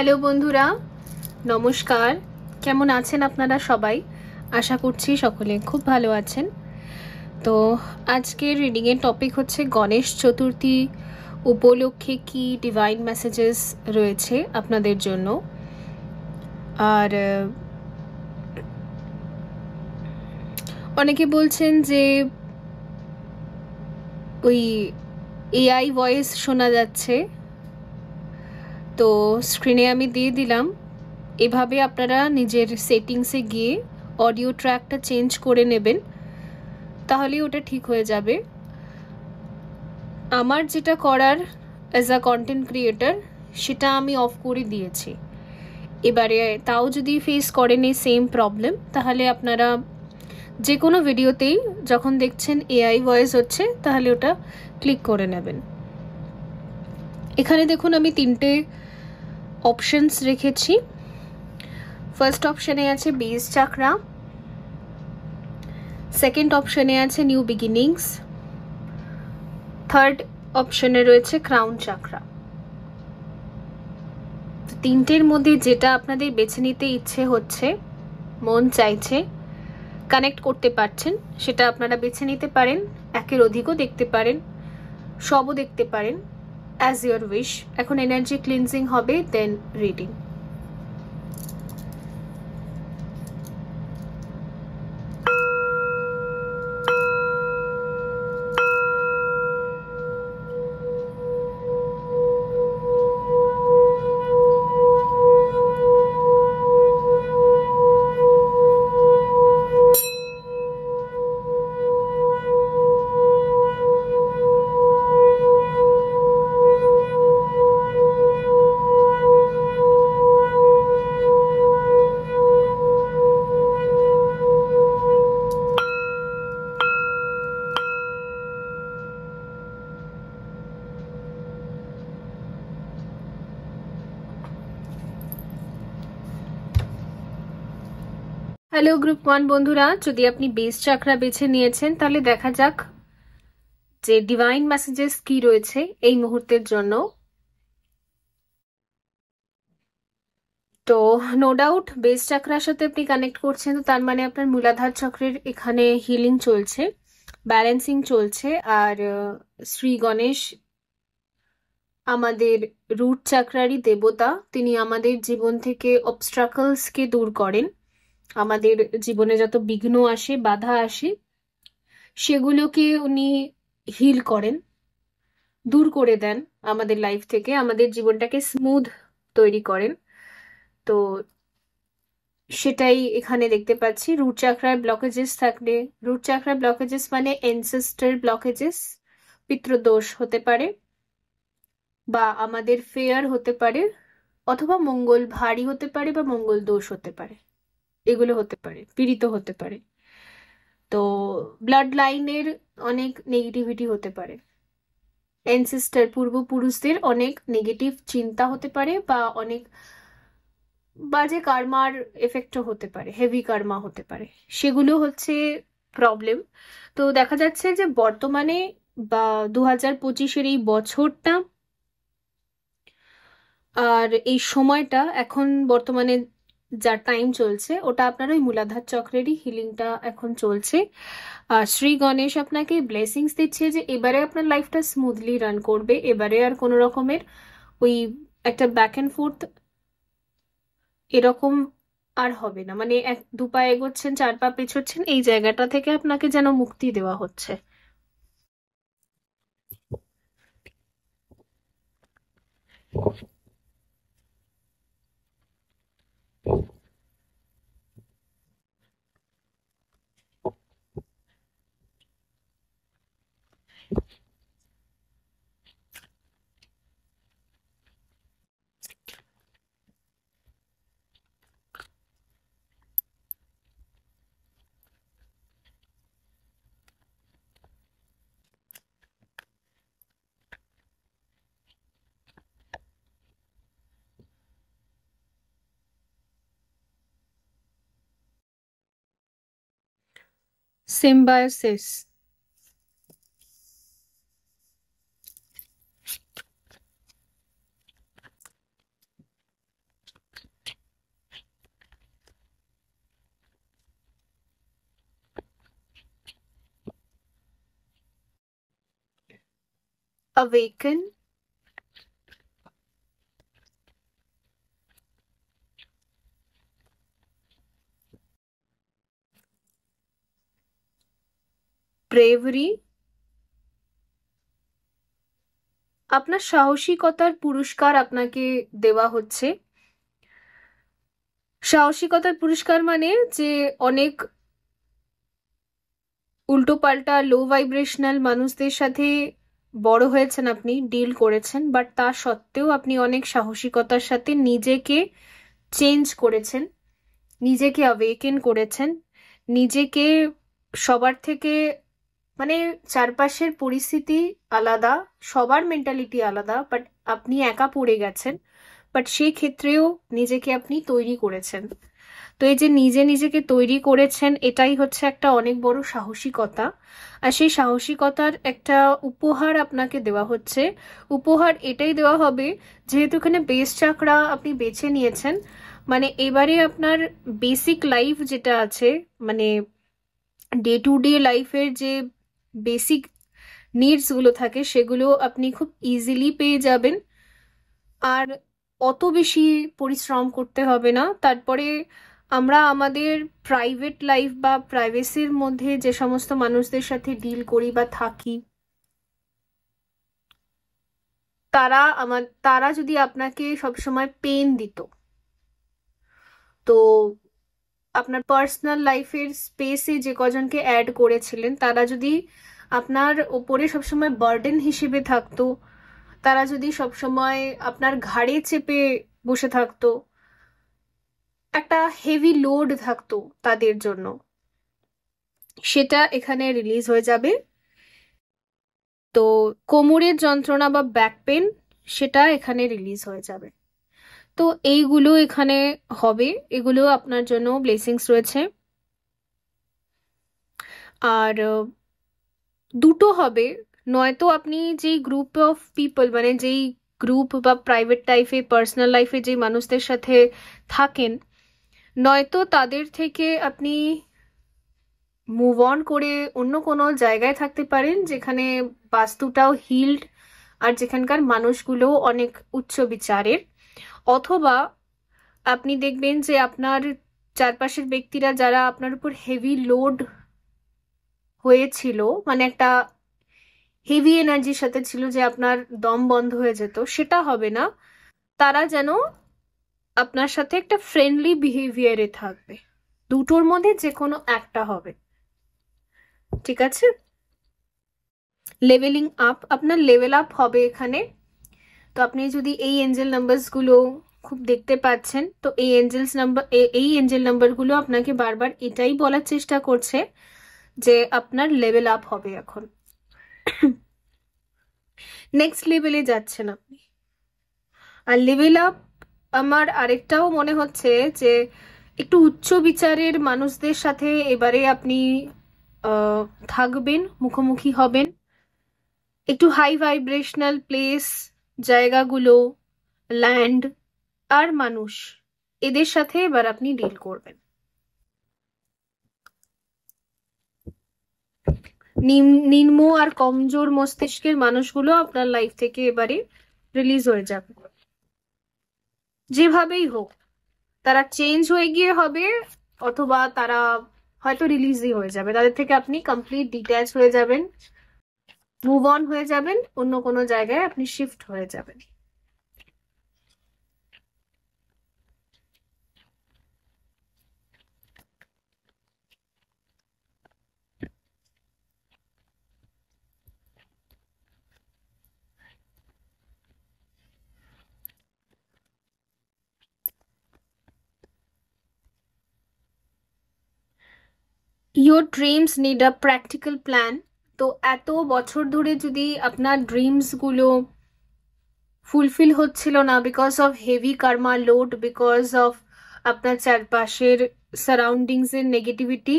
Hello বন্ধুরা, নমস্কার। কেমন আছেন আপনারা সবাই? আশা করছি সকলে খুব ভালো আছেন। তো আজকের রিডিংয়ের টপিক হচ্ছে গণেশ চতুর্থী উপলক্ষে কি ডিভাইন মেসেজেস রয়েছে আপনাদের জন্য। আর অনেকে বলছেন যে ওই এআই ভয়েস শোনা যাচ্ছে, তো স্ক্রিনে আমি দিয়ে দিলাম। এভাবে আপনারা নিজের সেটিংসে গিয়ে অডিও ট্র্যাকটা চেঞ্জ করে নেবেন, তাহলেই ওটা ঠিক হয়ে যাবে। আমার যেটা করার অ্যাজ আ কন্টেন্ট ক্রিয়েটার সেটা আমি অফ করে দিয়েছি। এবারে তাও যদি ফেস করেন এই সেম প্রবলেম, তাহলে আপনারা যে কোনো ভিডিওতেই যখন দেখছেন এআই ভয়েস হচ্ছে তাহলে ওটা ক্লিক করে নেবেন। এখানে দেখুন আমি 3টে অপশনস রেখেছি। ফার্স্ট অপশানে আছে বেস চাকরা, সেকেন্ড অপশানে আছে নিউ বিগিনিংস, থার্ড অপশানে রয়েছে ক্রাউন চাকরা। তিনটের মধ্যে যেটা আপনাদের বেছে নিতে ইচ্ছে হচ্ছে, মন চাইছে, কানেক্ট করতে পারছেন, সেটা আপনারা বেছে নিতে পারেন। একের অধিকও দেখতে পারেন, সবও দেখতে পারেন, অ্যাজ ইয়োর উইশ। এখন এনার্জি ক্লিনজিং হবে, দেন রিডিং। হ্যালো গ্রুপ 1 বন্ধুরা, যদি আপনি বেস চাকরা বেছে নিয়েছেন তাহলে দেখা যাক যে ডিভাইন মেসেজেস কি রয়েছে এই মুহূর্তের জন্য। তো নো ডাউট বেস চাকরার সাথে আপনি কানেক্ট করছেন, তো তার মানে আপনার মূলাধার চক্রের এখানে হিলিং চলছে, ব্যালেন্সিং চলছে। আর শ্রী গণেশ আমাদের রুট চাকরারই দেবতা। তিনি আমাদের জীবন থেকে অবস্ট্রাকলসকে দূর করেন। আমাদের জীবনে যত বিঘ্ন আসে, বাধা আসে, সেগুলোকে উনি হিল করেন, দূর করে দেন আমাদের লাইফ থেকে, আমাদের জীবনটাকে স্মুথ তৈরি করেন। তো সেটাই এখানে দেখতে পাচ্ছি। রুট চাকরার ব্লকেজেস থাকলে, রুট চাকরার ব্লকেজেস মানে এনসেস্টার ব্লকেজেস, পিতৃদোষ হতে পারে, বা আমাদের ফেয়ার হতে পারে, অথবা মঙ্গল ভারী হতে পারে, বা মঙ্গল দোষ হতে পারে, এগুলো হতে পারে, পীড়িত হতে পারে। তো ব্লাড লাইনের অনেক নেগেটিভিটি হতে পারে, এনসেস্টার পূর্বপুরুষদের অনেক নেগেটিভ চিন্তা হতে পারে, বা অনেক বাজে কার্মার এফেক্টও হতে পারে, হেভি কার্মা হতে পারে, সেগুলো হচ্ছে প্রবলেম। তো দেখা যাচ্ছে যে বর্তমানে বা 2025-এর এই বছরটা আর এই সময়টা, এখন বর্তমানে যা টাইম চলছে, ওটা আপনার ওই মূলাধার চক্রেরই হিলিংটা এখন চলছে। আর শ্রী গণেশ আপনাকে ব্লেসিংস দিচ্ছে যে এবারে আপনার লাইফটা স্মুথলি রান করবে। এবারে আর কোনো রকমের ওই একটা ব্যাক অ্যান্ড ফোর্থ এরকম আর হবে না। মানে 2 পা এগোচ্ছেন, 4 পা পেছোচ্ছেন, এই জায়গাটা থেকে আপনাকে যেন মুক্তি দেওয়া হচ্ছে। সিম্বায়োসিস। awaken, bravery, আপনার সাহসিকতার পুরস্কার আপনাকে দেওয়া হচ্ছে। সাহসিকতার পুরস্কার মানে যে অনেক উল্টো পাল্টা লো ভাইব্রেশনাল মানুষদের সাথে বড় হয়েছেন, আপনি ডিল করেছেন, বাট তা সত্ত্বেও আপনি অনেক সাহসিকতার সাথে নিজেকে চেঞ্জ করেছেন, নিজেকে অ্যাওয়েকেন করেছেন, নিজেকে সবার থেকে, মানে চারপাশের পরিস্থিতি আলাদা, সবার মেন্টালিটি আলাদা, বাট আপনি একা পড়ে গেছেন, বাট সেই ক্ষেত্রেও নিজেকে আপনি তৈরি করেছেন। তো এই যে নিজেকে তৈরি করেছেন, এটাই হচ্ছে একটা অনেক বড় সাহসিকতা। আর সেই সাহসিকতার একটা উপহার আপনাকে দেওয়া হচ্ছে। উপহার এটাই দেওয়া হবে, যেহেতু এখানে বেস চাকরা আপনি বেছে নিয়েছেন, মানে এবারে আপনার বেসিক লাইফ যেটা আছে, মানে ডে টু ডে লাইফের যে বেসিক নিডস গুলো থাকে, সেগুলো আপনি খুব ইজিলি পেয়ে যাবেন, আর অত বেশি পরিশ্রম করতে হবে না। তারপরে আমরা আমাদের প্রাইভেট লাইফ বা প্রাইভেসির মধ্যে যে সমস্ত মানুষদের সাথে ডিল করি বা থাকি, তারা যদি আপনাকে সবসময় পেন দিত, তো আপনার পার্সোনাল লাইফের স্পেসে যে কজনকে অ্যাড করেছিলেন, তারা যদি আপনার ওপরে সবসময় বার্ডেন হিসেবে থাকতো, তারা যদি সবসময় আপনার ঘাড়ে চেপে বসে থাকতো, একটা হেভি লোড থাকতো তাদের জন্য, সেটা এখানে রিলিজ হয়ে যাবে। তো কোমরের যন্ত্রণা বা ব্যাক পেন, সেটা এখানে রিলিজ হয়ে যাবে। তো এইগুলো এখানে হবে, এগুলো আপনার জন্য ব্লেসিংস রয়েছে। আর দুটো হবে, নয়তো আপনি যেই গ্রুপ অফ পিপল, মানে যেই গ্রুপ বা প্রাইভেট লাইফে পার্সোনাল লাইফে যেই মানুষদের সাথে থাকেন, নয়তো তাদের থেকে আপনি মুভ অন করে অন্য কোনো জায়গায় থাকতে পারেন, যেখানে বাস্তুটাও হিল্ড আর যেখানকার মানুষগুলোও অনেক উচ্চ বিচারের। অথবা আপনি দেখবেন যে আপনার চারপাশের ব্যক্তিরা যারা আপনার উপর হেভি লোড হয়েছিল, মানে একটা হেভি এনার্জির সাথে ছিল, যে আপনার দম বন্ধ হয়ে যেত, সেটা হবে না। তারা যেন আপনার সাথে একটা ফ্রেন্ডলি বিহেভিয়ারে থাকবে। দুটোর মধ্যে যে কোনো একটা হবে, ঠিক আছে? লেভেলিং আপ, আপনার লেভেল আপ হবে এখানে। তো আপনি যদি এই এঞ্জেল নাম্বারসগুলো খুব দেখতে পাচ্ছেন, তো এই এঞ্জেল নাম্বারগুলো আপনাকে বারবার এটাই বলার চেষ্টা করছে যে আপনার লেভেল আপ হবে এখন, নেক্সট লেভেলে যাচ্ছেন আপনি। আর লেভেল আপ আমার আরেকটাও মনে হচ্ছে যে একটু উচ্চ বিচারের মানুষদের সাথে এবারে আপনি থাকবেন, মুখোমুখি হবেন। একটু হাই ভাইব্রেশনাল প্লেস, জায়গাগুলো, ল্যান্ড আর মানুষ, এদের সাথে এবার আপনি ডিল করবেন। নিম্ন আর কমজোর মস্তিষ্কের মানুষগুলো আপনার লাইফ থেকে এবারে রিলিজ হয়ে যাবে, যেভাবেই হোক। তারা চেঞ্জ হয়ে গিয়ে হবে, অথবা তারা হয়তো রিলিজই হয়ে যাবে, তাদের থেকে আপনি কমপ্লিট ডিট্যাচ হয়ে যাবেন, মুভ অন হয়ে যাবেন, অন্য কোনো জায়গায় আপনি শিফট হয়ে যাবেন। Your dreams need a practical plan. তো এত বছর ধরে যদি আপনার ড্রিমস গুলো ফুলফিল হচ্ছিল না, because of heavy karma load, because of আপনার চারপাশের সারাউন্ডিংস এর নেগেটিভিটি,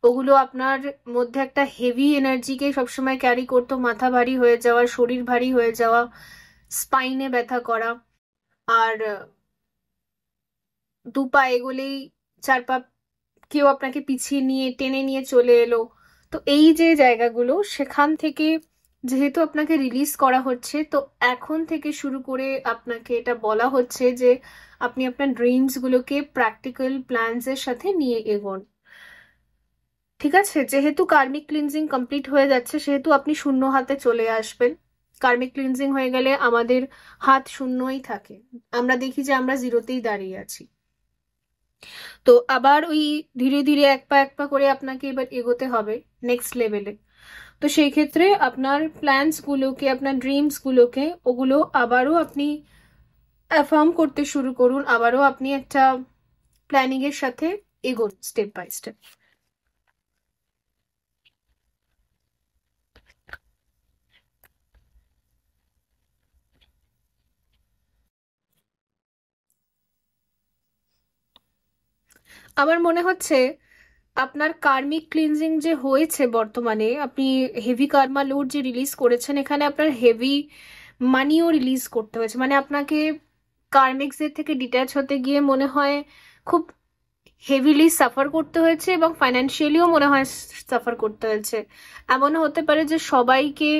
ওগুলো আপনার মধ্যে একটা হেভি এনার্জিকে সবসময় ক্যারি করতো, মাথা ভারী হয়ে যাওয়া, শরীর ভারী হয়ে যাওয়া, স্পাইনে ব্যথা করা, আর দু পা এগোলেই চার পা কেউ আপনাকে পিছিয়ে নিয়ে টেনে নিয়ে চলে এলো। তো এই যে জায়গাগুলো, সেখান থেকে যেহেতু আপনাকে রিলিজ করা হচ্ছে, তো এখন থেকে শুরু করে আপনাকে এটা বলা হচ্ছে যে আপনি আপনার ড্রিমস গুলোকে প্র্যাকটিক্যাল প্ল্যানস এর সাথে নিয়ে এগোন। ঠিক আছে, যেহেতু কার্মিক ক্লিনজিং কমপ্লিট হয়ে যাচ্ছে, সেহেতু আপনি শূন্য হাতে চলে আসবেন। কার্মিক ক্লিনজিং হয়ে গেলে আমাদের হাত শূন্যই থাকে, আমরা দেখি যে আমরা জিরোতেই দাঁড়িয়ে আছি। তো আবার ওই ধীরে ধীরে এক পা করে আপনাকে এবার এগোতে হবে নেক্সট লেভেলে। তো সেই ক্ষেত্রে আপনার প্ল্যানস গুলোকে, আপনার ড্রিমস গুলোকে, ওগুলো আবারও আপনি অ্যাফার্ম করতে শুরু করুন, আবারও আপনি একটা প্ল্যানিং এর সাথে এগোন স্টেপ বাই স্টেপ। আমার মনে হচ্ছে আপনার কার্মিক ক্লিনজিং যে হয়েছে বর্তমানে, আপনি হেভি কার্মা লোড যে রিলিজ করেছেন, এখানে আপনার হেভি মানিও রিলিজ করতে হয়েছে। মানে আপনাকে কার্মিক্সের থেকে ডিট্যাচ হতে গিয়ে মনে হয় খুব হেভিলি সাফার করতে হয়েছে, এবং ফাইন্যান্সিয়ালিও মনে হয় সাফার করতে হয়েছে। এমনও হতে পারে যে সবাইকে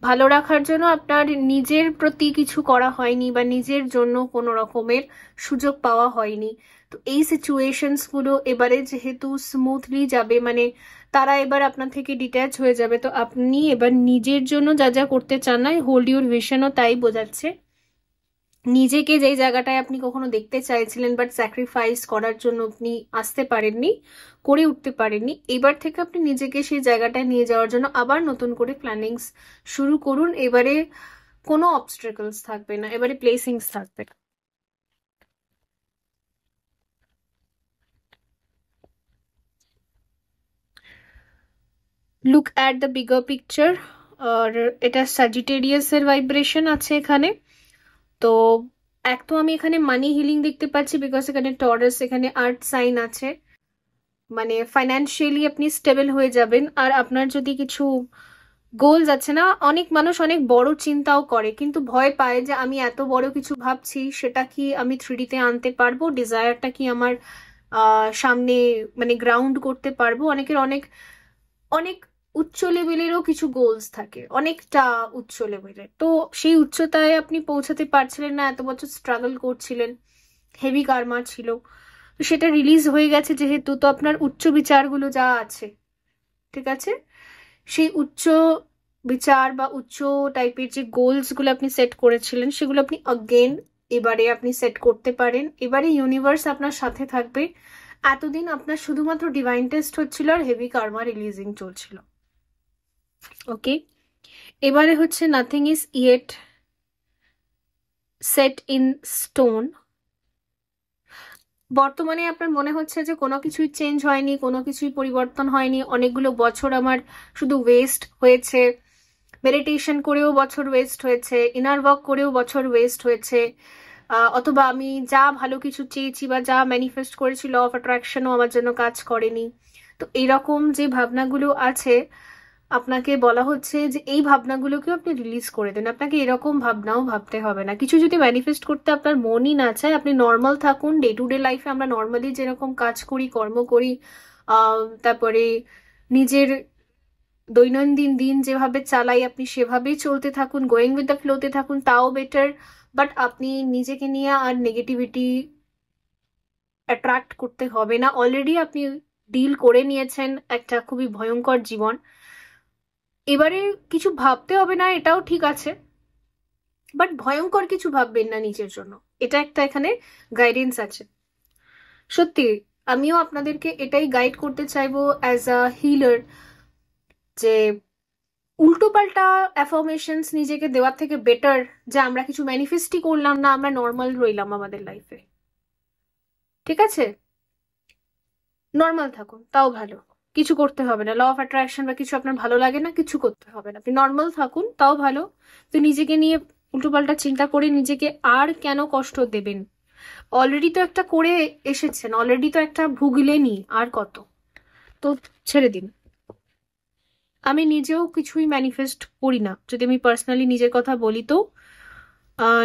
ভালো রাখার জন্য আপনার নিজের প্রতি কিছু করা হয়নি, বা নিজের জন্য কোনো রকমের সুযোগ পাওয়া হয়নি। তো এই সিচুয়েশনস গুলো এবারে যেহেতু স্মুথলি যাবে, মানে তারা এবার আপনার থেকে ডিট্যাচ হয়ে যাবে, তো আপনি এবার নিজের জন্য যা যা করতে চান না, হোল্ড ইউর ভিশনও তাই বোঝাচ্ছে। নিজেকে যেই জায়গাটায় আপনি কখনো দেখতে চাইছিলেন বাট স্যাক্রিফাইস করার জন্য আপনি আসতে পারেননি, করে উঠতে পারেননি, এবার থেকে আপনি নিজেকে সেই জায়গাটায় নিয়ে যাওয়ার জন্য আবার নতুন করে প্ল্যানিংস শুরু করুন। এবারে কোনো অবস্ট্রাকলস থাকবে না, এবারে প্লেসিংস থাকবে। Look at the bigger picture. আর এটা স্যাজিটেরিয়াসের ভাইব্রেশন আছে এখানে। তো এক তো আমি এখানে মানি হিলিং দেখতে পাচ্ছি, বিকজ এখানে টরাস, এখানে আর্থ সাইন আছে। মানে ফাইন্যান্সিয়ালি আপনি স্টেবল হয়ে যাবেন। আর আপনার যদি কিছু গোলস আছে না, অনেক মানুষ অনেক বড় চিন্তাও করে, কিন্তু ভয় পায় যে আমি এত বড় কিছু ভাবছি, সেটা কি আমি 3D-তে আনতে পারবো, ডিজায়ারটা কি আমার সামনে মানে গ্রাউন্ড করতে পারবো। অনেকের অনেক অনেক উচ্চ লেভেলেরও কিছু গোলস থাকে, অনেকটা উচ্চ লেভেলের। তো সেই উচ্চতায় আপনি পৌঁছাতে পারছিলেন না, এত বছর স্ট্রাগল করছিলেন, হেভি কার্মা ছিল, তো সেটা রিলিজ হয়ে গেছে যেহেতু, তো আপনার উচ্চ বিচারগুলো যা আছে, ঠিক আছে, সেই উচ্চ বিচার বা উচ্চ টাইপের যে গোলস গুলো আপনি সেট করেছিলেন, সেগুলো আপনি অগেন এবারে আপনি সেট করতে পারেন। এবারে ইউনিভার্স আপনার সাথে থাকবে। এতদিন আপনার শুধুমাত্র ডিভাইন টেস্ট হচ্ছিল আর হেভি কার্মা রিলিজিং চলছিল। ওকে, এবারে হচ্ছে nothing is yet set in stone. বর্তমানে আপনার মনে হচ্ছে যে কোনো কিছুই চেঞ্জ হয়নি, কোনো কিছুই পরিবর্তন হয়নি, অনেকগুলো বছর আমার শুধু ওয়েস্ট হয়েছে, মেডিটেশন করেও বছর ওয়েস্ট হয়েছে, ইনার ওয়ার্ক করেও বছর ওয়েস্ট হয়েছে, অথবা আমি যা ভালো কিছু চেয়েছি বা যা ম্যানিফেস্ট করেছি, ল অফ অ্যাট্রাকশনও আমার জন্য কাজ করেনি। তো এইরকম যে ভাবনাগুলো আছে, আপনাকে বলা হচ্ছে যে এই ভাবনাগুলোকেও আপনি রিলিজ করে দেন। আপনাকে এরকম ভাবনাও ভাবতে হবে না। কিছু যদি ম্যানিফেস্ট করতে আপনার মনই না চায়, আপনি নর্মাল থাকুন। ডে টু ডে লাইফে আমরা নর্মালি যেরকম কাজ করি, কর্ম করি, তারপরে নিজের দৈনন্দিন দিন যেভাবে চালাই, আপনি সেভাবেই চলতে থাকুন, গোয়িং উইথ দ্য ফ্লোতে থাকুন, তাও বেটার। বাট আপনি নিজেকে নিয়ে আর নেগেটিভিটি অ্যাট্রাক্ট করতে হবে না। অলরেডি আপনি ডিল করে নিয়েছেন একটা খুবই ভয়ঙ্কর জীবন, এবারে কিছু ভাবতে হবে না, এটাও ঠিক আছে, বাট ভয়ঙ্কর কিছু ভাববেন না নিজের জন্য। এটা একটা এখানে গাইডেন্স আছে। সত্যি আমিও আপনাদেরকে এটাই গাইড করতে চাইবো অ্যাজ আ হিলার, যে উল্টো পাল্টা অ্যাফার্মেশনস নিজেকে দেওয়ার থেকে বেটার যে আমরা কিছু ম্যানিফেস্টই করলাম না, আমরা নর্মাল রইলাম আমাদের লাইফে। ঠিক আছে, নর্মাল থাকুন, তাও ভালো। কিছু করতে হবে না, ল অফ অ্যাট্রাকশন বা কিছু আপনার ভালো লাগে না, কিছু করতে হবে না, আপনি নর্মাল থাকুন, তাও ভালো। তো নিজেকে নিয়ে উল্টোপাল্টা চিন্তা করে নিজেকে আর কেন কষ্ট দেবেন? অলরেডি তো একটা করে এসেছেন, অলরেডি তো একটা ভুগলেনি, আর কত? তো ছেড়ে দিন। আমি নিজেও কিছুই ম্যানিফেস্ট করি না, যদি আমি পার্সোনালি নিজের কথা বলি, তো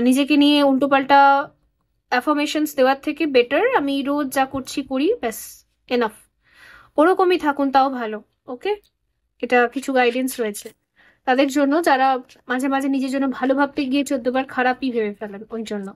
নিজেকে নিয়ে উল্টোপাল্টা অ্যাফার্মেশনস দেওয়ার থেকে বেটার আমি রোজ যা করছি করি, ব্যাস, এনাফ। ওরকমই থাকুন, তাও ভালো। ওকে, এটা কিছু গাইডেন্স রয়েছে। তাদের জন্য যারা মাঝে মাঝে নিজের জন্য ভালো ভাবতে গিয়ে 14 বার খারাপই ভেবে ফেলেন, ওই জন্য।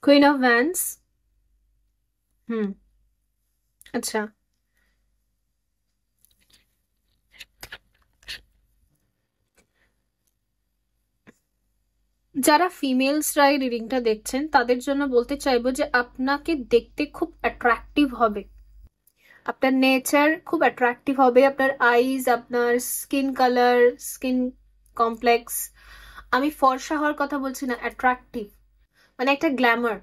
Queen of Vance. হুম, আচ্ছা। যারা ফিমেলসরা এই রিডিংটা দেখছেন তাদের জন্য বলতে চাইবো যে আপনাকে দেখতে খুব অ্যাট্রাকটিভ হবে, আপনার নেচার খুব অ্যাট্রাকটিভ হবে, আপনার আইজ, আপনার স্কিন কালার, স্কিন কমপ্লেক্স, আমি ফর্সা হওয়ার কথা বলছি না, অ্যাট্রাকটিভ মানে একটা গ্ল্যামার।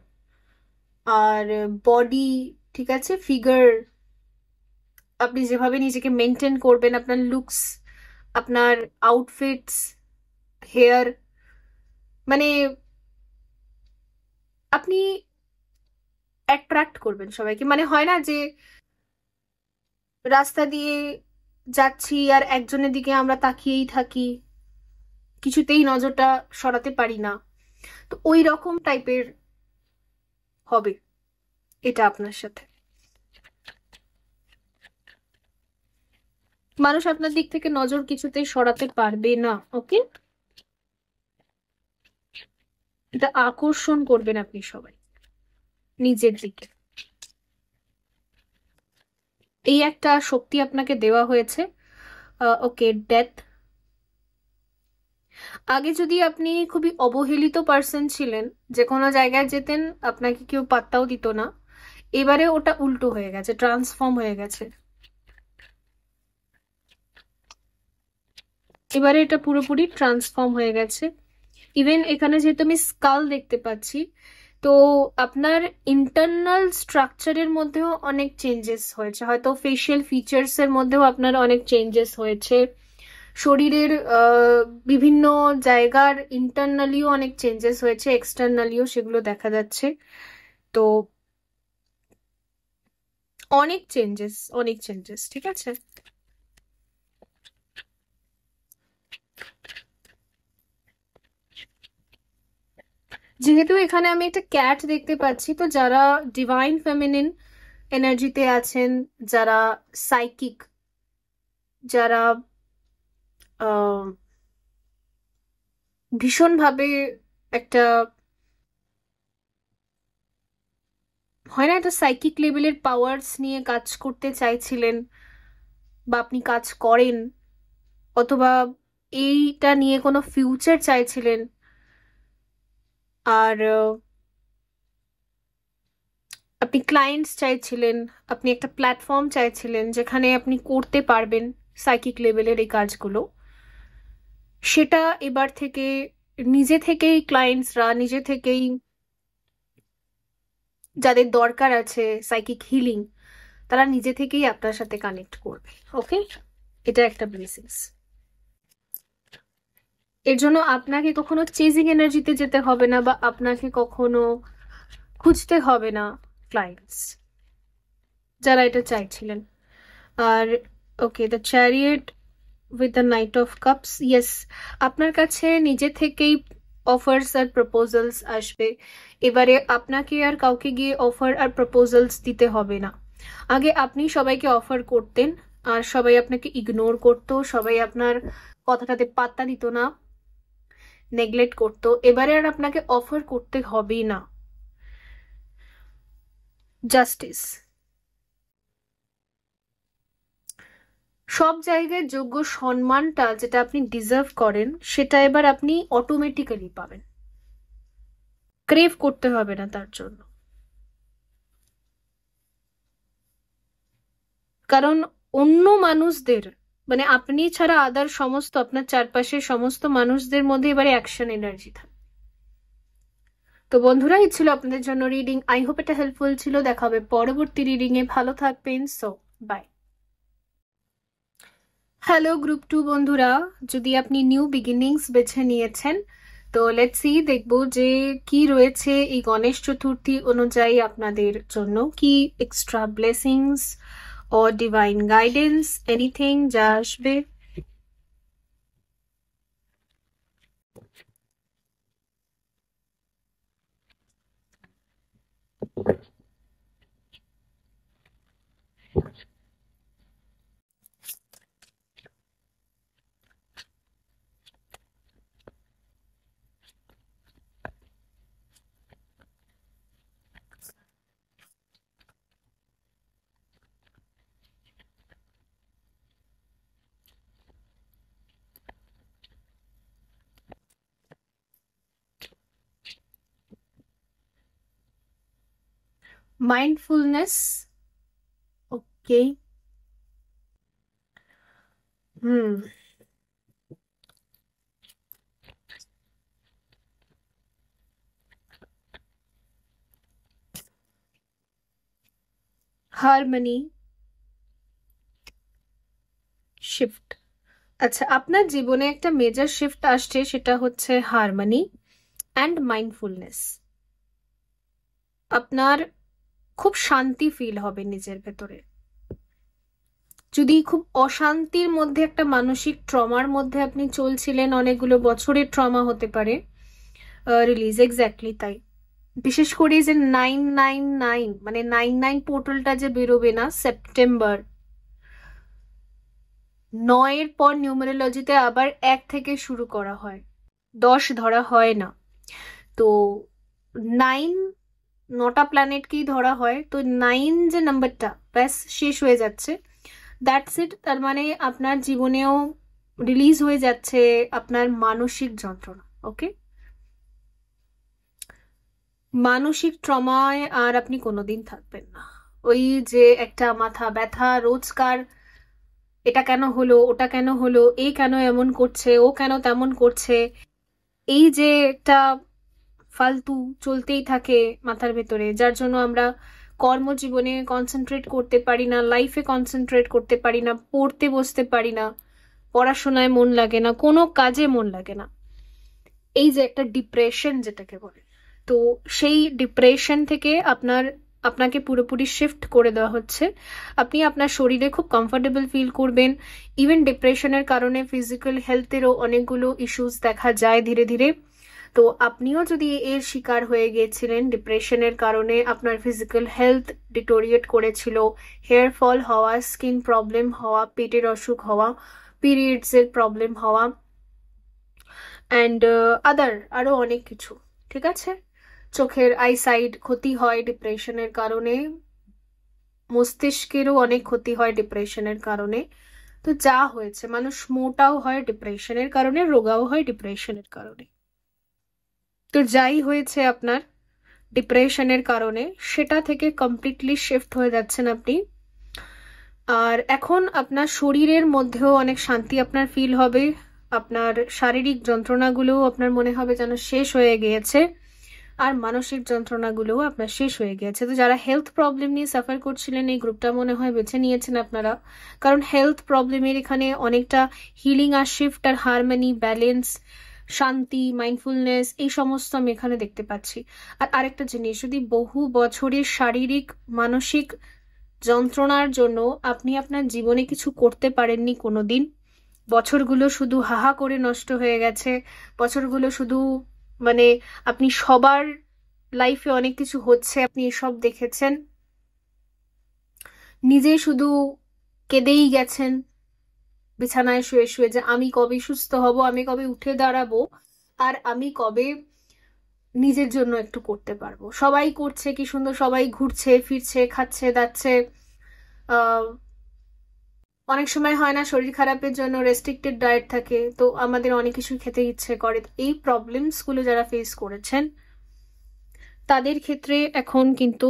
আর বডি, ঠিক আছে, ফিগার, আপনি যেভাবে নিজেকে মেনটেন করবেন, আপনার লুকস, আপনার আউটফিটস, হেয়ার, মানে আপনি অ্যাট্রাক্ট করবেন সবাইকে। মানে হয় না যে রাস্তা দিয়ে যাচ্ছি আর একজনের দিকে আমরা তাকিয়েই থাকি, কিছুতেই নজরটা সরাতে পারি না, তো ওই রকম টাইপের হবে এটা আপনার সাথে। মানুষ আপনার দিক থেকে নজর কিছুতেই সরাতে পারবে না, ওকে? এটা আকর্ষণ করবেন আপনি সবাই নিজের দিকে, এই একটা শক্তি আপনাকে দেওয়া হয়েছে। ওকে, ডেথ। আগে যদি আপনি খুবই অবহেলিত পার্সন ছিলেন, যে কোনো জায়গায় যেতেন আপনাকে কেউ পাত্তাও দিত না, এবারে ওটা উল্টো হয়ে গেছে, ট্রান্সফর্ম হয়ে গেছে। এবারে এটা পুরোপুরি ট্রান্সফর্ম হয়ে গেছে। ইভেন এখানে যেহেতু আমি স্কাল দেখতে পাচ্ছি, তো আপনার ইন্টারনাল স্ট্রাকচারের মধ্যেও অনেক চেঞ্জেস হয়েছে, হয়তো ফেশিয়াল ফিচার্স এর মধ্যেও আপনার অনেক চেঞ্জেস হয়েছে, শরীরের বিভিন্ন জায়গার ইন্টারনালিও অনেক চেঞ্জেস হয়েছে, এক্সটার্নালিও সেগুলো দেখা যাচ্ছে। তো অনেক চেঞ্জেস, অনেক চেঞ্জেস, ঠিক আছে। যেহেতু এখানে আমি একটা ক্যাট দেখতে পাচ্ছি, তো যারা ডিভাইন ফেমিনিন এনার্জিতে আছেন, যারা সাইকিক, যারা ভীষণভাবে একটা, হয় না, একটা সাইকিক লেভেলের পাওয়ার্স নিয়ে কাজ করতে চাইছিলেন, বা আপনি কাজ করেন, অথবা এইটা নিয়ে কোনো ফিউচার চাইছিলেন, আর আপনি ক্লায়েন্টস চাইছিলেন, আপনি একটা প্ল্যাটফর্ম চাইছিলেন যেখানে আপনি করতে পারবেন সাইকিক লেভেলের এই কাজগুলো, সেটা এবার থেকে নিজে থেকেই ক্লায়েন্টসরা, নিজে থেকেই যাদের দরকার আছে সাইকিক হিলিং, তারা নিজে থেকেই আপনার সাথে কানেক্ট করবে, ওকে? এটা একটা বেসিক্স। এর জন্য আপনাকে কখনো চেজিং এনার্জিতে যেতে হবে না, বা আপনাকে কখনো খুঁজতে হবে না ক্লায়েন্টস, যারা এটা চাইছিলেন। আর okay, the chariot with the knight of cups, yes, আপনার কাছে নিজে থেকেই অফার্স আর প্রপোজালস আসবে। এবারে আপনাকে আর কাউকে গিয়ে অফার আর প্রপোজালস দিতে হবে না। আগে আপনি সবাইকে অফার করতেন আর সবাই আপনাকে ইগনোর করতো, সবাই আপনার কথাটাতে পাত্তা দিত না, নেগলেক্ট করতো। এবারে আর আপনাকে অফার করতে হবেই না। জাস্টিস, সব জায়গায় যোগ্য সম্মানটা যেটা আপনি ডিজার্ভ করেন, সেটা এবার আপনি অটোমেটিক্যালি পাবেন, ক্রেভ করতে হবে না তার জন্য। কারণ অন্য মানুষদের, মানে আপনি ছাড়া আদার সমস্ত, আপনার চারপাশের সমস্ত মানুষদের মধ্যে এবারে অ্যাকশন এনার্জি থাকে। তো বন্ধুরা, এই ছিল আপনাদের জন্য রিডিং। আই হোপ এটা হেল্পফুল ছিল। দেখা হবে পরবর্তী রিডিং এ। ভালো থাকবেন। So by. হ্যালো গ্রুপ 2 বন্ধুরা, যদি আপনি নিউ বিগিনিংস বেছে নিয়েছেন তো লেটস সি, দেখবো যে কি রয়েছে এই গণেশ চতুর্থী অনুযায়ী আপনাদের জন্য, কি এক্সট্রা ব্লেসিংস ও ডিভাইন গাইডেন্স এনিথিং যা আসবে। Mindfulness, okay. Hmm. Harmony, shift. আচ্ছা, আপনার জীবনে একটা মেজর শিফট আসছে, সেটা হচ্ছে হারমোনি অ্যান্ড মাইন্ডফুলনেস। আপনার খুব শান্তি ফিল হবে নিজের ভেতরে। যদি খুব অশান্তির মধ্যে, একটা মানসিক ট্রমার মধ্যে আপনি চলছিলেন, অনেকগুলো বছরের ট্রমা হতে পারে, রিলিজ এক্স্যাক্টলি তাই। বিশেষ করে যে 999 মানে 99 পোর্টালটা যে বেরোবে না সেপ্টেম্বর, 9-এর পর নিউমেরোলজিতে আবার 1 থেকে শুরু করা হয়, 10 ধরা হয় না। তো 9, 9টা প্ল্যানেটকেই ধরা হয়। তো 9 যে নাম্বারটা ব্যাস শেষ হয়ে যাচ্ছে, দ্যাটস ইট। তার মানে আপনার জীবনেও রিলিজ হয়ে যাচ্ছে আপনার মানসিক যন্ত্রণা। ওকে, মানসিক ট্রমায় আর আপনি কোনোদিন থাকবেন না। ওই যে একটা মাথা ব্যথা রোজকার, এটা কেন হলো, ওটা কেন হলো, এ কেন এমন করছে, ও কেন তেমন করছে, এই যে একটা ফালতু চলতেই থাকে মাথার ভেতরে, যার জন্য আমরা কর্মজীবনে কনসেন্ট্রেট করতে পারি না, লাইফে কনসেন্ট্রেট করতে পারি না, পড়তে বসতে পারি না, পড়াশোনায় মন লাগে না, কোনো কাজে মন লাগে না। এই যে একটা ডিপ্রেশন যেটাকে বলে, তো সেই ডিপ্রেশন থেকে আপনাকে পুরোপুরি শিফট করে দেওয়া হচ্ছে। আপনি আপনার শরীরে খুব কমফোর্টেবল ফিল করবেন। ইভেন ডিপ্রেশনের কারণে ফিজিক্যাল হেলথেরও অনেকগুলো ইস্যুস দেখা যায় ধীরে ধীরে। তো আপনিও যদি এর শিকার হয়ে গিয়েছিলেন, ডিপ্রেশনের কারণে আপনার ফিজিক্যাল হেলথ ডিটোরিয়েট করেছিল, হেয়ার ফল হওয়া, স্কিন প্রবলেম হওয়া, পেটের অসুখ হওয়া, পিরিয়ডসের প্রবলেম হওয়া, অ্যান্ড আরো অনেক কিছু, ঠিক আছে। চোখের আইসাইট ক্ষতি হয় ডিপ্রেশনের কারণে, মস্তিষ্কেরও অনেক ক্ষতি হয় ডিপ্রেশনের কারণে। তো যা হয়েছে, মানুষ মোটাও হয় ডিপ্রেশনের কারণে, রোগাও হয় ডিপ্রেশনের কারণে। তো যাই হয়েছে আপনার ডিপ্রেশনের কারণে, সেটা থেকে কমপ্লিটলি শিফট হয়ে যাচ্ছেন আপনি। আর এখন আপনার শরীরের মধ্যেও অনেক শান্তি আপনার ফিল হবে। আপনার শারীরিক যন্ত্রণাগুলোও আপনার মনে হবে যেন শেষ হয়ে গিয়েছে, আর মানসিক যন্ত্রণাগুলোও আপনার শেষ হয়ে গিয়েছে। তো যারা হেলথ প্রবলেম নিয়ে সাফার করছিলেন, এই গ্রুপটা মনে হয় বেছে নিয়েছেন আপনারা, কারণ হেলথ প্রবলেমের এখানে অনেকটা হিলিং আর শিফট আর হারমোনি, ব্যালেন্স, শান্তি, মাইন্ডফুলনেস, এই সমস্ত আমি এখানে দেখতে পাচ্ছি। আর আরেকটা জিনিস, যদি বহু বছরের শারীরিক মানসিক যন্ত্রণার জন্য আপনি আপনার জীবনে কিছু করতে পারেননি কোনোদিন, বছরগুলো শুধু হাহা করে নষ্ট হয়ে গেছে, বছরগুলো শুধু মানে আপনি সবার লাইফে অনেক কিছু হচ্ছে, আপনি এসব দেখেছেন, নিজে শুধু কেঁদেই গেছেন বিছানায় শুয়ে শুয়ে, যে আমি কবে সুস্থ হব, আমি কবে উঠে দাঁড়াবো, আর আমি কবে নিজের জন্য একটু করতে পারবো। সবাই করছে কি সুন্দর, সবাই ঘুরছে ফিরছে, খাচ্ছে দাচ্ছে। অনেক সময় হয় না, শরীর খারাপের জন্য রেস্ট্রিক্টেড ডায়েট থাকে, তো আমাদের অনেক কিছু খেতে ইচ্ছে করে। এই প্রবলেমস গুলো যারা ফেস করেছেন তাদের ক্ষেত্রে এখন কিন্তু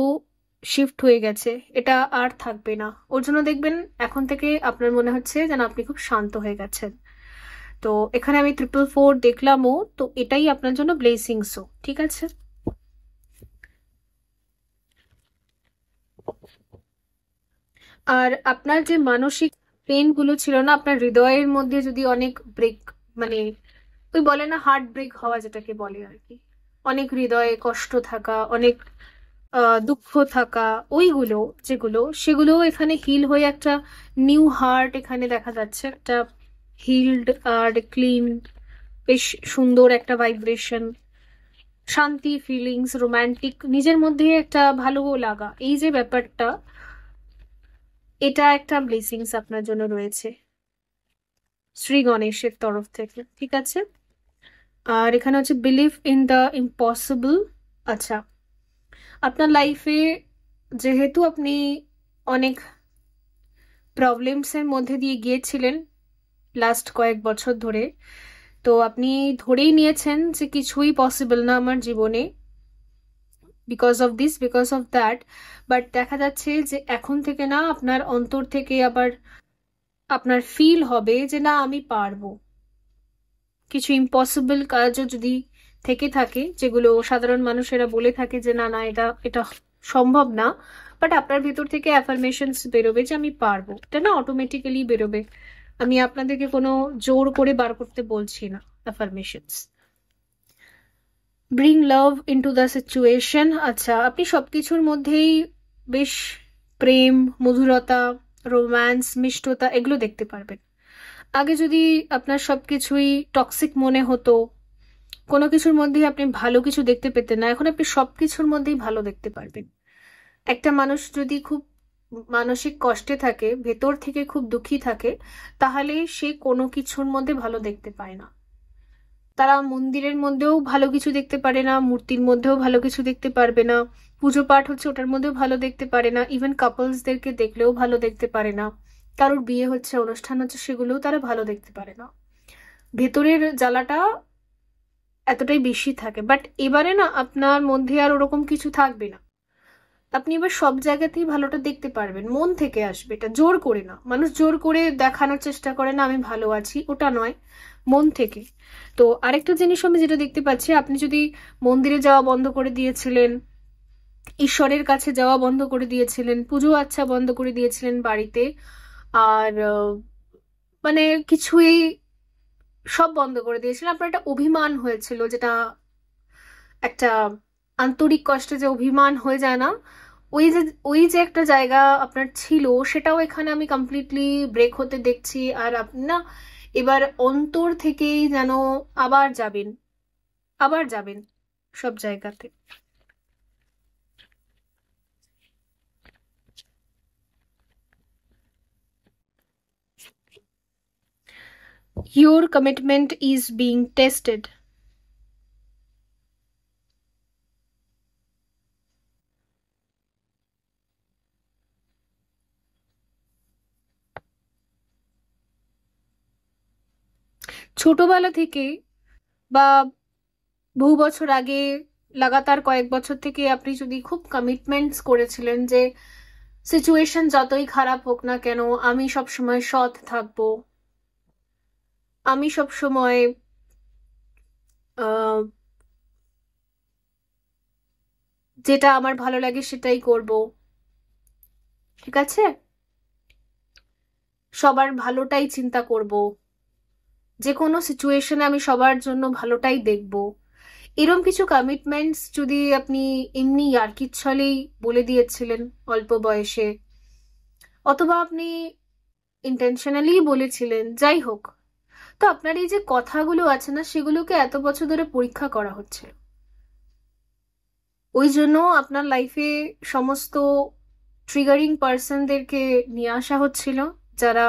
শিফট হয়ে গেছে, এটা আর থাকবে না। ওর জন্য দেখবেন এখন থেকে আপনার মনে হচ্ছে যেন আপনি খুব শান্ত হয়ে গেছেন। তো এখানে আমি 444 দেখলামও, তো এটাই আপনার জন্য ব্লেসিংসও, ঠিক আছে। আর আপনার যে মানসিক পেন গুলো ছিল না, আপনার হৃদয়ের মধ্যে যদি অনেক ব্রেক মানে ওই বলে না হার্ট ব্রেক হওয়া, যেটাকে বলে আর কি, অনেক হৃদয়ে কষ্ট থাকা, অনেক দুঃখ থাকা, ওইগুলো যেগুলো, সেগুলো এখানে হিল হয়ে একটা নিউ হার্ট এখানে দেখা যাচ্ছে, একটা হিলড আর ক্লিন, বেশ সুন্দর একটা ভাইব্রেশন, শান্তি, ফিলিংস, রোমান্টিক, নিজের মধ্যে একটা ভালো লাগা, এই যে ব্যাপারটা, এটা একটা ব্লেসিংস আপনার জন্য রয়েছে শ্রী গণেশের তরফ থেকে, ঠিক আছে। আর এখানে হচ্ছে বিলিভ ইন দ্য ইম্পসিবল। আচ্ছা, আপনার লাইফে যেহেতু আপনি অনেক প্রবলেমসের মধ্যে দিয়ে গিয়েছিলেন লাস্ট কয়েক বছর ধরে, তো আপনি ধরেই নিয়েছেন যে কিছুই পসিবল না আমার জীবনে, because of this, because of that. But দেখা যাচ্ছে যে এখন থেকে না, আপনার অন্তর থেকে আবার আপনার ফিল হবে যে না, আমি পারবো। কিছু ইম্পসিবল কাজও যদি থেকে থাকে, যেগুলো সাধারণ মানুষেরা বলে থাকে যে না না, এটা এটা সম্ভব না, বাট আপনার ভেতর থেকে অ্যাফার্মেশনস বেরোবে যে আমি পারবো, এটা না অটোমেটিক্যালি বেরোবে। আমি আপনাদেরকে কোনো জোর করে বার করতে বলছি না affirmations. Bring love into the situation. আচ্ছা, আপনি সবকিছুর মধ্যেই বেশ প্রেম, মধুরতা, রোম্যান্স, মিষ্টতা, এগুলো দেখতে পারবেন। আগে যদি আপনার সবকিছুই টক্সিক মনে হতো, কোনো কিছুর মধ্যেই আপনি ভালো কিছু দেখতে পেতেন না, এখন আপনি সবকিছুর মধ্যেই ভালো দেখতে পারবেন। একটা মানুষ যদি খুব মানসিক কষ্টে থাকে, ভেতর থেকে খুব দুঃখী থাকে, তাহলে সে কোনো কিছুর মধ্যে ভালো দেখতে পায় না। তারা মন্দিরের মধ্যেও ভালো কিছু দেখতে পারে না, মূর্তির মধ্যেও ভালো কিছু দেখতে পারবে না, পুজো পাঠ হচ্ছে ওটার মধ্যেও ভালো দেখতে পারে না, ইভেন কাপলসদেরকে দেখলেও ভালো দেখতে পারে না, কারোর বিয়ে হচ্ছে, অনুষ্ঠান হচ্ছে, সেগুলোও তারা ভালো দেখতে পারে না। ভেতরের জ্বালাটা এতটাই বেশি থাকে। বাট এবারে না, আপনার মধ্যে আর ওরকম কিছু থাকবে না। আপনি এবার সব জায়গাতেই ভালোটা দেখতে পারবেন, মন থেকে আসবে, এটা জোর করে না। মানুষ জোর করে দেখানোর চেষ্টা করে না আমি ভালো আছি, ওটা নয়, মন থেকে। তো আরেকটা জিনিস আমি যেটা দেখতে পাচ্ছি, আপনি যদি মন্দিরে যাওয়া বন্ধ করে দিয়েছিলেন, ঈশ্বরের কাছে যাওয়া বন্ধ করে দিয়েছিলেন, পুজো আচ্ছা বন্ধ করে দিয়েছিলেন বাড়িতে, আর মানে কিছুই সব বন্ধ করে দিয়েছিলেন, আপনার একটা অভিমান হয়েছিল, যেটা একটা আন্তরিক কষ্টে যে অভিমান হয়ে যায় না, ওই যে একটা জায়গা আপনার ছিল, সেটাও এখানে আমি কমপ্লিটলি ব্রেক হতে দেখছি। আর আপনি না এবার অন্তর থেকেই যেন আবার যাবেন, আবার যাবেন সব জায়গাতে। Your commitment is being tested. ছোটবেলা থেকে বা বহু বছর আগে, লাগাতার কয়েক বছর থেকে আপনি যদি খুব কমিটমেন্টস করেছিলেন যে সিচুয়েশন যতই খারাপ হোক না কেন, আমি সব সময় সৎ থাকবো, আমি সব সময় যেটা আমার ভালো লাগে সেটাই করব, ঠিক আছে, সবার ভালোটাই চিন্তা করব, যে কোনো সিচুয়েশনে আমি সবার জন্য ভালোটাই দেখব, এরম কিছু কমিটমেন্টস যদি আপনি এমনি ইয়ার্কির ছলেই বলে দিয়েছিলেন অল্প বয়সে, অথবা আপনি ইন্টেনশনালি বলেছিলেন, যাই হোক, তো আপনার এই যে কথাগুলো আছে না, সেগুলোকে এত বছর ধরে পরীক্ষা করা হচ্ছিল। ওই জন্য আপনার লাইফে সমস্ত ট্রিগারিং পার্সনদেরকে নিয়ে আসা হচ্ছিল, যারা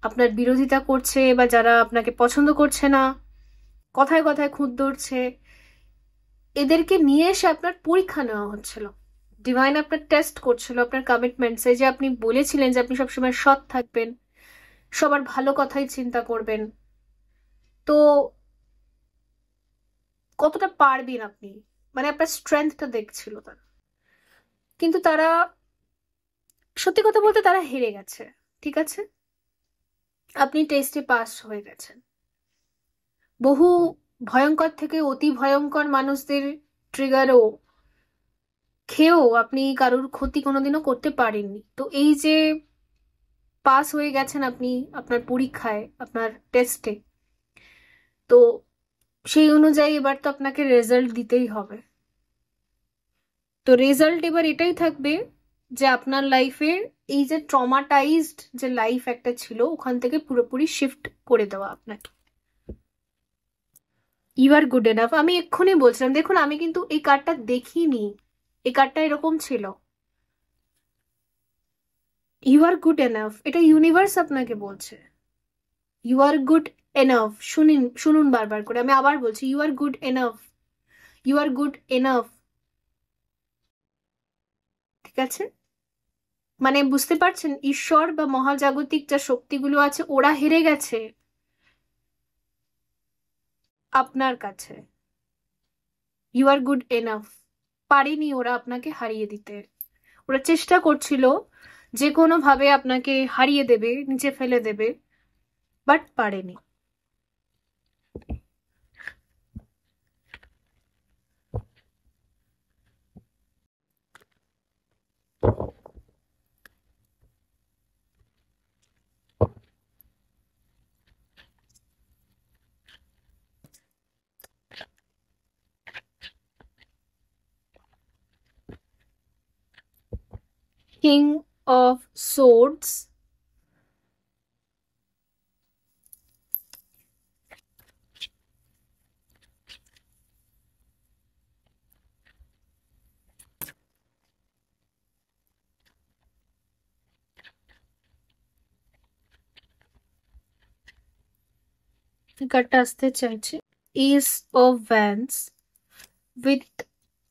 আপনার বিরোধিতা করছে বা যারা আপনাকে পছন্দ করছে না, কথায় কথায় খুঁত ধরছে, এদেরকে নিয়ে এসে আপনার পরীক্ষা নেওয়া হচ্ছিল। ডিভাইন আপনার টেস্ট করছিল আপনার কমিটমেন্টস, এই যে আপনি বলেছিলেন যে আপনি সবসময় সৎ থাকবেন, সবার ভালো কথাই চিন্তা করবেন, তো কতটা পারবেন আপনি, মানে আপনার স্ট্রেংথটা দেখছিল তারা। কিন্তু তারা, সত্যি কথা বলতে, তারা হেরে গেছে, ঠিক আছে। আপনি টেস্টে পাস হয়ে গেছেন। বহু ভয়ঙ্কর থেকে অতি ভয়ঙ্কর মানুষদের ট্রিগারও খেয়েও আপনি কারোর ক্ষতি কোনোদিনও করতে পারেননি। তো এই যে পাস হয়ে গেছেন আপনি আপনার পরীক্ষায়, আপনার টেস্টে, তো সেই অনুযায়ী এবার তো আপনাকে রেজাল্ট দিতেই হবে। তো রেজাল্ট এবার এটাই থাকবে যে আপনার লাইফের এই যে ট্রমাটাইজড যে লাইফ একটা ছিল ওখান থেকে পুরোপুরি শিফট করে দেওয়া আপনাকে। You are good enough. আমি এক্ষুনি বলছিলাম, দেখুন আমি কিন্তু এই কার্ডটা দেখিনি, এই কার্ডটা এরকম ছিল। ইউ আর গুড এনাফ, এটা ইউনিভার্স আপনাকে বলছে। You are good enough. শুনুন বারবার করে, আমি আবার বলছি, you are good enough, you are good enough. ঠিক আছে, মানে বুঝতে পারছেন, ঈশ্বর বা মহাজাগতিক যা শক্তিগুলো আছে ওরা হেরে গেছে আপনার কাছে। You are good enough. পারেনি ওরা আপনাকে হারিয়ে দিতে। ওরা চেষ্টা করছিল যে কোনো ভাবে আপনাকে হারিয়ে দেবে, নিচে ফেলে দেবে, বাট পারেনি। কিং অফ সোর্ডস, কার্ডটা আসতে চাইছে S of Vance with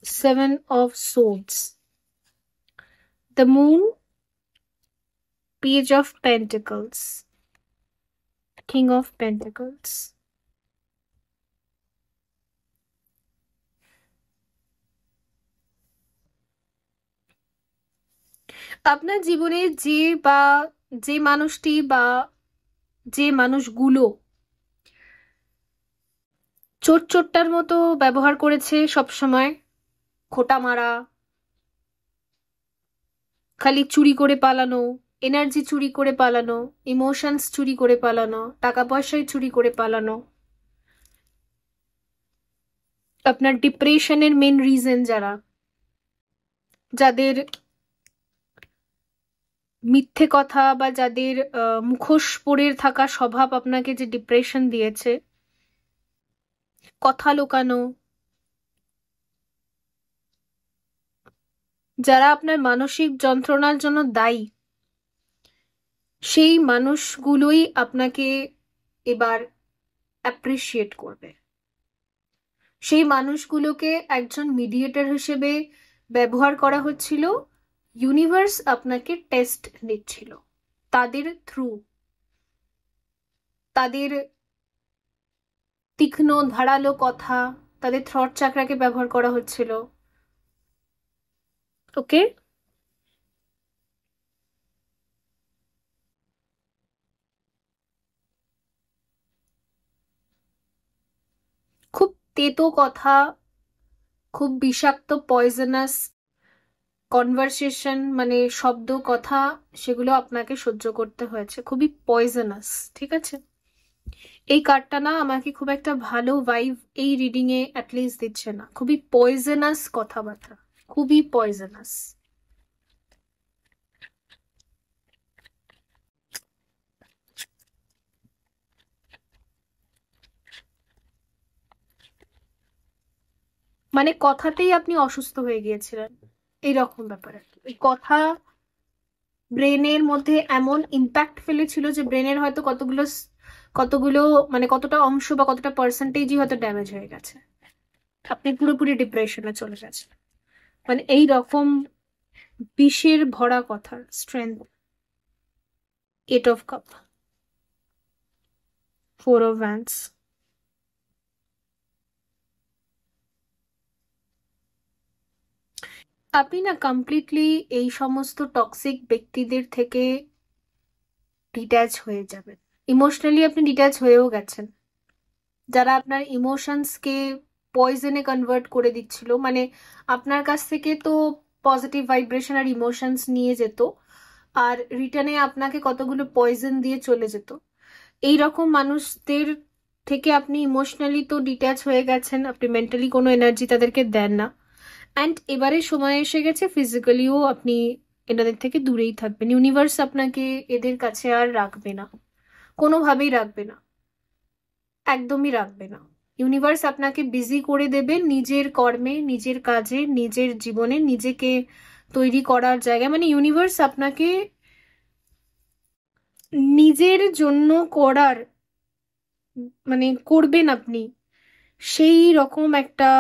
7 of swords, the moon, page of pentacles, king of pentacles। আপনার জীবনে যে মানুষটি বা যে মানুষগুলো চোরটার মতো ব্যবহার করেছে সব সময়, খোঁটা মারা, খালি চুরি করে পালানো, এনার্জি চুরি করে পালানো, ইমোশনস চুরি করে পালানো, টাকা পয়সায় চুরি করে পালানো, আপনার ডিপ্রেশনের মেন রিজন যাদের মিথ্যে কথা বা যাদের মুখোশ পরে থাকা স্বভাব আপনাকে যে ডিপ্রেশন দিয়েছে, কথা লুকানো, যারা আপনার মানসিক যন্ত্রণার জন্য দায়ী, সেই মানুষগুলোই আপনাকে এবার অ্যাপ্রিসিয়েট করবে। সেই মানুষগুলোকে একজন মিডিয়েটর হিসেবে ব্যবহার করা হচ্ছিল, ইউনিভার্স আপনাকে টেস্ট নিচ্ছিল তাদের থ্রু, তাদের তীক্ষ্ণ ধারালো কথা, তাদের থ্রট চাকরাকে ব্যবহার করা হচ্ছিল। ওকে, খুব তেতো কথা, খুব বিষাক্ত পয়জনাস কনভারসেশন, মানে শব্দ কথা, সেগুলো আপনাকে সহ্য করতে হয়েছে, খুবই পয়জনাস। ঠিক আছে, এই কার্ডটা না আমাকে খুব একটা ভালো ভাইব এই রিডিং এ অ্যাটলিস্ট দিচ্ছে না, খুবই পয়জনাস কথাবার্তা, খুবই পয়জনাস। মানে কথাতেই আপনি অসুস্থ হয়ে গিয়েছিলেন, এইরকম ব্যাপার আর কি। ওই কথা ব্রেনের মধ্যে এমন ইম্প্যাক্ট ফেলেছিল যে ব্রেনের হয়তো কতগুলো মানে কতটা অংশ বা কতটা পার্সেন্টেজই হয়তো ড্যামেজ হয়ে গেছে, আপনি পুরোপুরি ডিপ্রেশনে চলে গেছেন। মানে এই রকম বিষের ভরা কথা, strength. 8 of Cup, 4 of Wands। আপনি না কমপ্লিটলি এই সমস্ত টক্সিক ব্যক্তিদের থেকে ডিট্যাচ হয়ে যাবেন, ইমোশনালি আপনি ডিট্যাচ হয়েও গেছেন। যারা আপনার ইমোশনসকে পয়জনে কনভার্ট করে দিচ্ছিল, মানে আপনার কাছ থেকে তো পজিটিভ ভাইব্রেশন আর ইমোশনস নিয়ে যেত, আর রিটার্নে আপনাকে কতগুলো পয়জন দিয়ে চলে যেত। এই রকম মানুষদের থেকে আপনি ইমোশনালি তো ডিট্যাচ হয়ে গেছেন, আপনি মেন্টালি কোনো এনার্জি তাদেরকে দেন না। অ্যান্ড এবারে সময় এসে গেছে ফিজিক্যালিও আপনি এনাদের থেকে দূরেই থাকবেন। ইউনিভার্স আপনাকে এদের কাছে আর রাখবে না, কোনোভাবেই রাখবে না, একদমই রাখবে না। ইউনিভার্স আপনাকে বিজি করে দেবে নিজের কর্মে, নিজের কাজে, নিজের জীবনে, নিজেকে তৈরি করার জায়গায়। মানে ইউনিভার্স আপনাকে নিজের জন্য করার, মানে করবেন আপনি সেই রকম একটা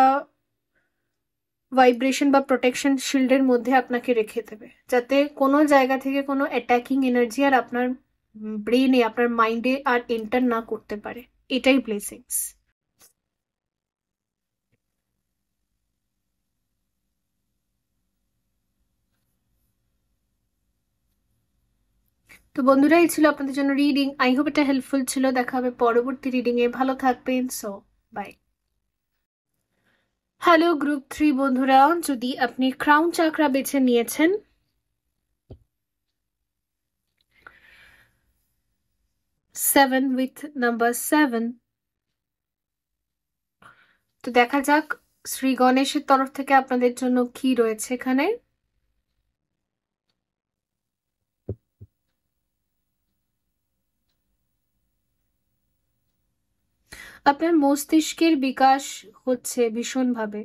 ভাইব্রেশন বা প্রোটেকশন শিল্ডের মধ্যে আপনাকে রেখে দেবে, যাতে কোনো জায়গা থেকে কোনো অ্যাটাকিং এনার্জি আর আপনার ব্রেনে, আপনার মাইন্ডে আর এন্টার না করতে পারে। এটাই ব্লেসিংস। তো বন্ধুরা, এই ছিল আপনাদের জন্য রিডিং। আই হোপ এটা হেল্পফুল ছিল। দেখা হবে পরবর্তী রিডিং এ। ভালো থাকবেন। So by. হ্যালো গ্রুপ 3 বন্ধুরা, যদি আপনি ক্রাউন চাকরা বেছে নিয়েছেন, 7 উইথ নাম্বার 7, তো দেখা যাক শ্রী গণেশের তরফ থেকে আপনাদের জন্য কি রয়েছে এখানে। আপনার মস্তিষ্কের বিকাশ হচ্ছে ভীষণভাবে।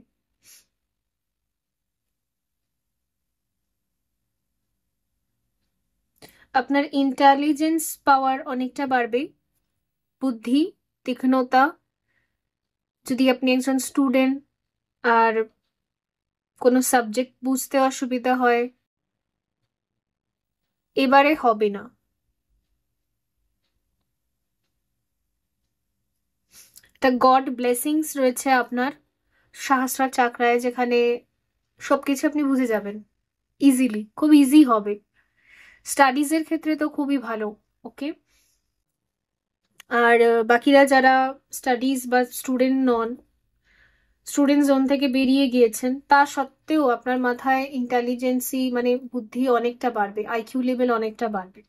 আপনার ইন্টেলিজেন্স পাওয়ার অনেকটা বাড়বে, বুদ্ধি, তীক্ষ্ণতা। যদি আপনি একজন স্টুডেন্ট আর কোনো সাবজেক্ট বুঝতে অসুবিধা হয়, এবারে হবে না। একটা গড ব্লেসিংস রয়েছে আপনার সহস্রার চাকরায়, যেখানে সবকিছু আপনি বুঝে যাবেন ইজিলি, খুব ইজি হবে। স্টাডিজের ক্ষেত্রে তো খুবই ভালো। ওকে। আর বাকিরা যারা স্টাডিজ বা স্টুডেন্ট নন, স্টুডেন্ট জোন থেকে বেরিয়ে গিয়েছেন, তা সত্ত্বেও আপনার মাথায় ইন্টেলিজেন্সি মানে বুদ্ধি অনেকটা বাড়বে, আইকিউ লেভেল অনেকটা বাড়বে।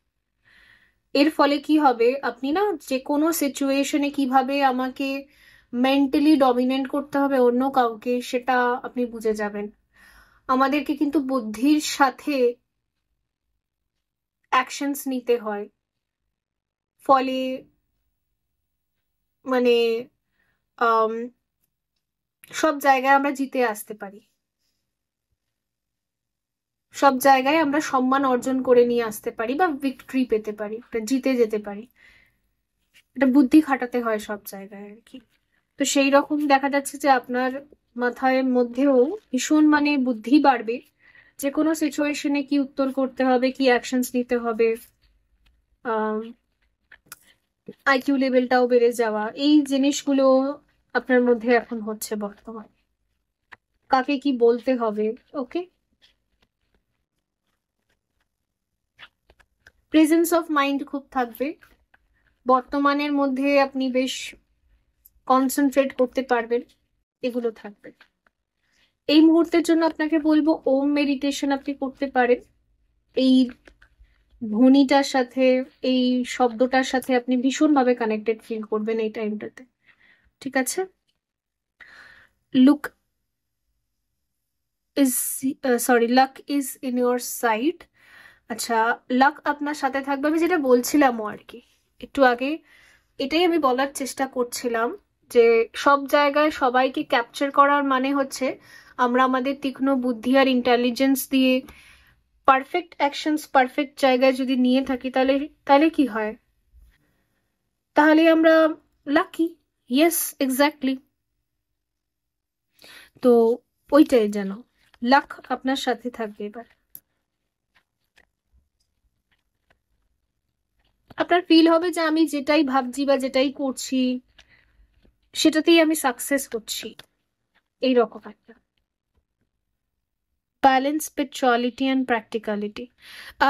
এর ফলে কি হবে, আপনি না যে কোনো সিচুয়েশনে কিভাবে আমাকে মেন্টালি ডমিনেট করতে হবে অন্য কাউকে, সেটা আপনি বুঝে যাবেন। আমাদেরকে কিন্তু বুদ্ধির সাথে অ্যাকশনস নিতে হয়, ফলে মানে সব জায়গায় আমরা জিতে আসতে পারি, সব জায়গায় আমরা সম্মান অর্জন করে নিয়ে আসতে পারি বা ভিক্টরি পেতে পারি, জিতে যেতে পারি। এটা বুদ্ধি খাটাতে হয় সব জায়গায় আর কি। তো সেই রকম দেখা যাচ্ছে যে আপনার মাথায় মধ্যেও ভীষণ মানে বুদ্ধি বাড়বে, যে কোনো সিচুয়েশনে কি উত্তর করতে হবে, কি অ্যাকশনস নিতে হবে। আইকিউ লেভেলটাও বেড়ে যাওয়া, এই জিনিসগুলো আপনার মধ্যে এখন হচ্ছে বর্তমানে। কাকে কি বলতে হবে, ওকে। প্রেজেন্স অফ মাইন্ড খুব থাকবে বর্তমানের মধ্যে, আপনি বেশ কনসেন্ট্রেট করতে পারবেন, এগুলো থাকবে। এই মুহূর্তের জন্য আপনাকে বলবো ওম মেডিটেশন আপনি করতে পারেন। এই ধ্বনিটার সাথে, এই শব্দটার সাথে আপনি ভীষণভাবে কানেক্টেড ফিল করবেন এই টাইমটাতে। ঠিক আছে। Look is sorry lakh is in your side. আচ্ছা, লাক আপনার সাথে থাকবে। আমি যেটা বলছিলামও আর কি একটু আগে, এটাই আমি বলার চেষ্টা করছিলাম, যে সব জায়গায় সবাইকে ক্যাপচার করার মানে হচ্ছে আমরা আমাদের তীক্ষ্ণ বুদ্ধি আর ইন্টেলিজেন্স দিয়ে পারফেক্ট অ্যাকশনস পারফেক্ট জায়গায় যদি নিয়ে থাকি, তাহলে তাহলে কি হয়, তাহলে আমরা লাকি। Yes, exactly. তো ওইটাই যেন লাক আপনার সাথে থাকবে। এবার আপনার ফিল হবে যে আমি যেটাই ভাবছি বা যেটাই করছি সেটাতেই আমি সাকসেস করছি, এইরকম একটা ব্যালেন্স, স্পিরিচুয়ালিটি অ্যান্ড প্র্যাকটিক্যালিটি।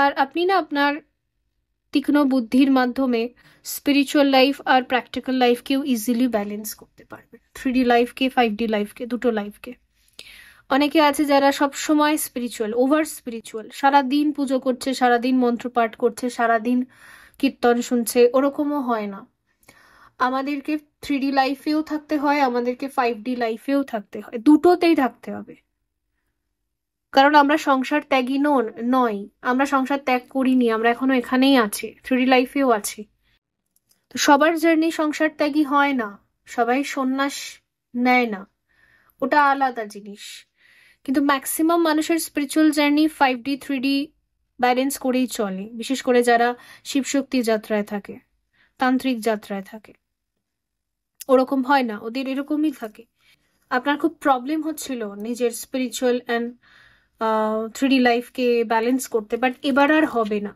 আর আপনি না আপনার তীক্ষ্ণ বুদ্ধির মাধ্যমে স্পিরিচুয়াল লাইফ আর প্র্যাকটিক্যাল লাইফকেও ইজিলি ব্যালেন্স করতে পারবে। 3D লাইফকে, 5D লাইফকে, দুটো লাইফকে। অনেকে আছে যারা সব সময় স্পিরিচুয়াল, ওভার স্পিরিচুয়াল, সারাদিন পুজো করছে, সারাদিন মন্ত্র পাঠ করছে, সারাদিন কীর্তন শুনছে, ওরকমও হয় না। আমাদেরকে 3D লাইফেও থাকতে হয়, আমাদেরকে 5D লাইফেও থাকতে হয়, দুটোতেই থাকতে হবে। কারণ আমরা সংসার ত্যাগী নই, আমরা সংসার ত্যাগ করিনি, আমরা এখনো এখানেই আছি, 3D লাইফেও আছি। তো সবার জার্নি সংসার ত্যাগী হয় না, সবাই সন্ন্যাস নেয় না, ওটা আলাদা জিনিস। কিন্তু ম্যাক্সিমাম মানুষের spiritual journey 5D 3D balance করেই চলে, বিশেষ করে যারা শিবশক্তি যাত্রায় থাকে, তান্ত্রিক যাত্রায় থাকে। ওরকম হয় না, ওদের এরকমই থাকে। আপনার খুব প্রবলেম হচ্ছিল নিজের স্পিরিচুয়াল অ্যান্ড 3D লাইফকে ব্যালেন্স করতে, বাট এবার আর হবে না,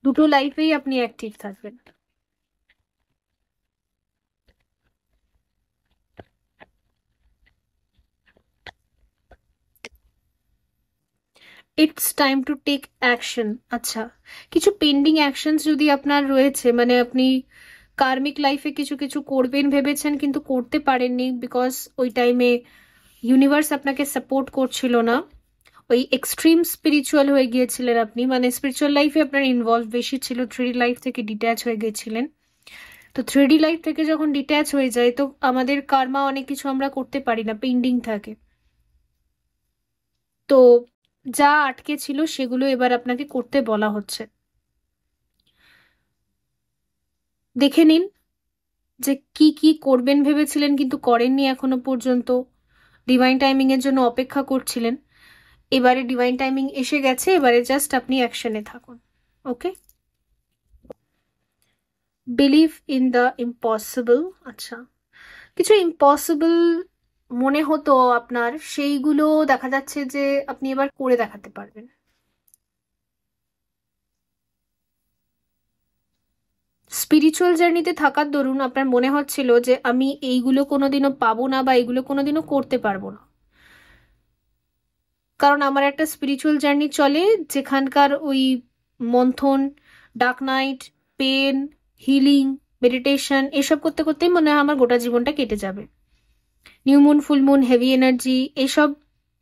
দুটো লাইফেই আপনি অ্যাক্টিভ থাকবেন। It's time to take action. আচ্ছা, কিছু পেন্ডিং অ্যাকশনস যদি আপনার রয়েছে, মানে আপনি কার্মিক লাইফে কিছু কিছু করবেন ভেবেছেন কিন্তু করতে পারেননি, বিকজ ওই টাইমে ইউনিভার্স আপনাকে সাপোর্ট করছিল না, ওই এক্সট্রিম স্পিরিচুয়াল হয়ে গিয়েছিলেন আপনি, মানে স্পিরিচুয়াল লাইফে আপনার ইনভলভ বেশি ছিল, 3D লাইফ থেকে ডিট্যাচ হয়ে গেছিলেন। তো 3D লাইফ থেকে যখন ডিট্যাচ হয়ে যায়, তো আমাদের কার্মা অনেক কিছু আমরা করতে পারি না, পেন্ডিং থাকে। তো যা আটকে ছিল সেগুলো এবার আপনাকে করতে বলা হচ্ছে। দেখে নিন যে কি কি করবেন ভেবেছিলেন কিন্তু করেননি এখনো পর্যন্ত, ডিভাইন টাইমিং এর জন্য অপেক্ষা করছিলেন, এবারে ডিভাইন টাইমিং এসে গেছে, এবারে জাস্ট আপনি অ্যাকশনে থাকুন। ওকে, বিলিভ ইন দ্য ইম্পসিবল। আচ্ছা, কিছু ইম্পসিবল মনে হতো আপনার, সেইগুলো দেখা যাচ্ছে যে আপনি এবার করে দেখাতে পারবেন। স্পিরিচুয়াল জার্নিতে থাকার দরুন আপনার মনে হচ্ছিল যে আমি এইগুলো কোনোদিনও পাবো না, বা এইগুলো কোনোদিনও করতে পারবো না, কারণ আমার একটা স্পিরিচুয়াল জার্নি চলে যেখানকার ওই মন্থন, dark night, pain, healing, meditation এসব করতে করতেই মনে হয় আমার গোটা জীবনটা কেটে যাবে। New moon, full moon, heavy energy এসব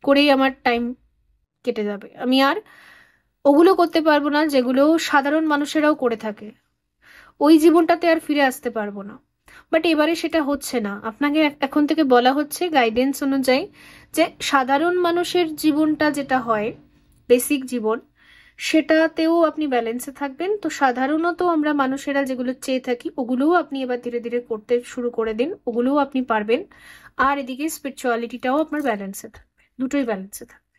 করেই আমার টাইম কেটে যাবে, আমি আর ওগুলো করতে পারবো না যেগুলো সাধারণ মানুষেরাও করে থাকে, ওই জীবনটাতে আর ফিরে আসতে পারবো না। বাট এবারে সেটা হচ্ছে না, আপনাকে এখন থেকে বলা হচ্ছে গাইডেন্স অনুযায়ী যে সাধারণ মানুষের জীবনটা যেটা হয়, বেসিক জীবন, সেটাতেও আপনি ব্যালেন্সে থাকবেন। তো সাধারণত আমরা মানুষেরা যেগুলো চেয়ে থাকি ওগুলোও আপনি এবার ধীরে ধীরে করতে শুরু করে দিন, ওগুলোও আপনি পারবেন। আর এদিকে স্পিরিচুয়ালিটিটাও আপনার ব্যালেন্সে থাকবে, দুটোই ব্যালেন্সে থাকবে।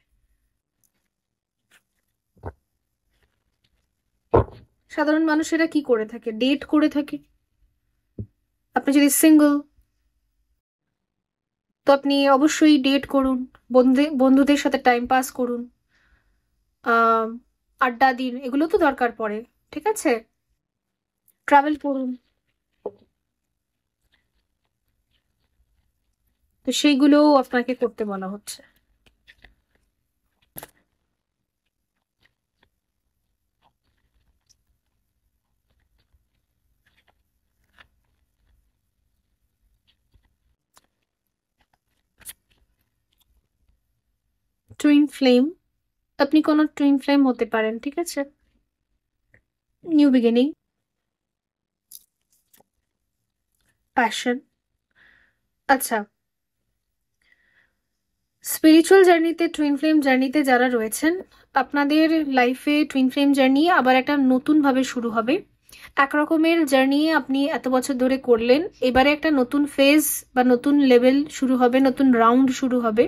সাধারণ মানুষেরা কি করে থাকে, ডেট করে থাকে। আপনি যদি সিঙ্গল, তো আপনি অবশ্যই ডেট করুন, বন্ধুদের সাথে টাইম পাস করুন, আড্ডা দিন, এগুলো তো দরকার পড়ে, ঠিক আছে, ট্রাভেল করুন, তো সেইগুলোও আপনাকে করতে বলা হচ্ছে। টুইন ফ্লেম, আপনি কোনো টুইন ফ্লেম হতে পারেন, ঠিক আছে, নিউ বিগিনিং, প্যাশন। আচ্ছা, স্পিরিচুয়াল জার্নিতে, টুইন ফ্লেম জার্নিতে যারা রয়েছেন, আপনাদের লাইফে টুইন ফ্লেম জার্নি আবার একটা নতুন ভাবে শুরু হবে। একরকমের জার্নি আপনি এত বছর ধরে করলেন, এবারে একটা নতুন ফেজ বা নতুন লেভেল শুরু হবে, নতুন রাউন্ড শুরু হবে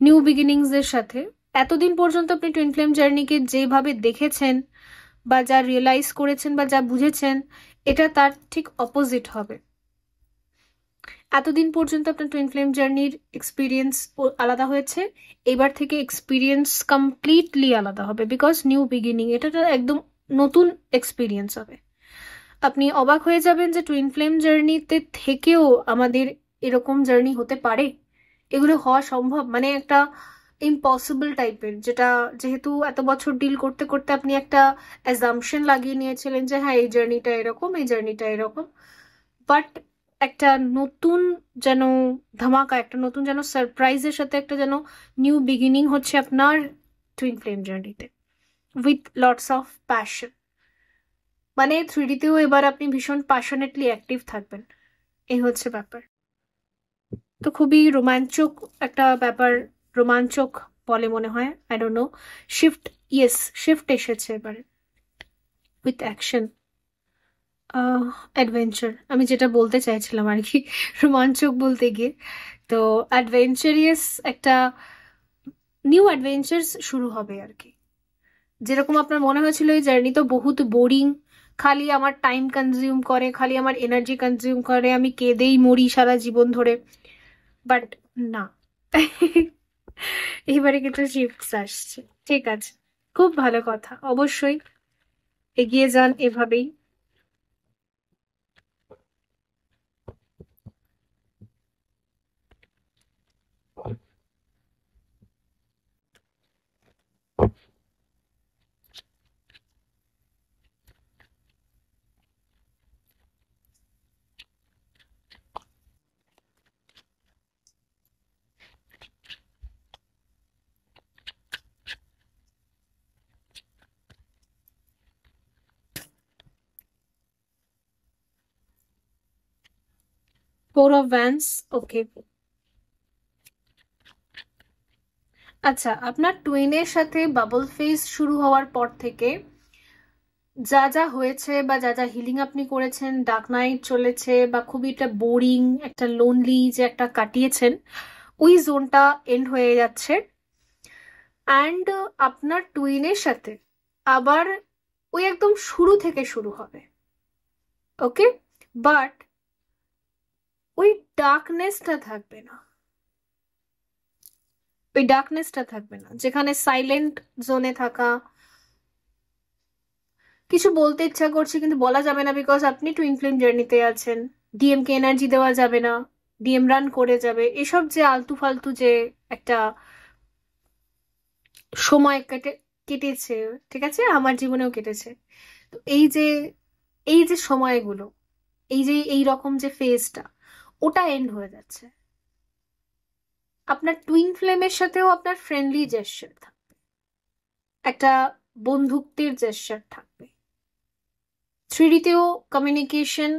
নিউ বিগিনিংস এর সাথে। এতদিন পর্যন্ত আপনি টুইন ফ্লেম জার্নিকে যেভাবে দেখেছেন বা যা রিয়েলাইজ করেছেন বা যা বুঝেছেন, এটা তার ঠিক অপোজিট হবে। এতদিন পর্যন্ত আপনার টুইন ফ্লেম জার্নির এক্সপিরিয়েন্স আলাদা হয়েছে, এবার থেকে এক্সপিরিয়েন্স কমপ্লিটলি আলাদা হবে, বিকজ নিউ বিগিনিং, এটা একদম নতুন এক্সপিরিয়েন্স হবে। আপনি অবাক হয়ে যাবেন যে টুইন ফ্লেম জার্নিতে থেকেও আমাদের এরকম জার্নি হতে পারে, এগুলো হওয়া সম্ভব, মানে একটা ইম্পসিবল টাইপের, যেটা যেহেতু এত বছর ডিল করতে করতে আপনি একটা অ্যাজাম্পশন লাগিয়ে নিয়েছিলেন যে হ্যাঁ এই জার্নিটা এরকম, এই জার্নিটা এরকম, বাট একটা নতুন যেন ধামাকা, একটা নতুন যেন সারপ্রাইজের সাথে একটা যেন নিউ বিগিনিং হচ্ছে আপনার টুইন ফ্লেম জার্নিতে, উইথ লটস অফ প্যাশন। মানে 3D-তেও এবার আপনি ভীষণ প্যাশনেটলি অ্যাক্টিভ থাকবেন, এই হচ্ছে ব্যাপার। তো খুবই রোমাঞ্চক একটা ব্যাপার, রোমাঞ্চক বলে মনে হয়, I don't know. Shift, yes, shift এসেছে এবারে উইথ অ্যাকশন, অ্যাডভেঞ্চার, আমি যেটা বলতে চাইছিলাম আর কি, রোমাঞ্চক বলতে গিয়ে। তো অ্যাডভেঞ্চারিয়াস একটা নিউ অ্যাডভেঞ্চার্স শুরু হবে আর কি। যেরকম আপনার মনে হয়েছিল এই জার্নি তো বহুত বোরিং, খালি আমার টাইম কনজিউম করে, খালি আমার এনার্জি কনজিউম করে, আমি কেঁদেই মরি সারা জীবন ধরে, বাট না। এবারে কিন্তু শিফটস আসছে, ঠিক আছে, খুব ভালো কথা, অবশ্যই এগিয়ে যান এভাবেই। ফোর অফ ভ্যান্স, ওকে। আচ্ছা, আপনার টুইনের সাথে বাবল ফেজ শুরু হওয়ার পর থেকে যা যা হয়েছে বা যা যা হিলিং আপনি করেছেন, ডার্ক নাইট চলেছে বা খুবই একটা বোরিং একটা লোনলি যে একটা কাটিয়েছেন, ওই জোনটা এন্ড হয়ে যাচ্ছে। অ্যান্ড আপনার টুইনের সাথে আবার ওই একদম শুরু থেকে শুরু হবে, ওকে, বাট ওই ডার্কনেসটা থাকবে না, ওই ডার্কনেসটা থাকবে না যেখানে সাইলেন্ট জোনে থাকা। কিছু বলতে ইচ্ছা করছে কিন্তু বলা যাবে না, বিকজ আপনি টুইন ফ্লেম জার্নিতে আছেন, ডিএম কে এনার্জি দেওয়া যাবে না, ডিএম রান করে যাবে, এসব যে আলতু ফালতু যে একটা সময় কেটেছে, ঠিক আছে, আমার জীবনেও কেটেছে। তো এই যে সময়গুলো, এই যে এই রকম যে ফেজটা, ওটা এন্ড হয়ে যাচ্ছে। আপনার টুইন ফ্লেমের সাথেও আপনার ফ্রেন্ডলি জেস্চার থাকবে, একটা বন্ধুত্বের জেস্চার থাকবে। 3D-তেও কমিউনিকেশন,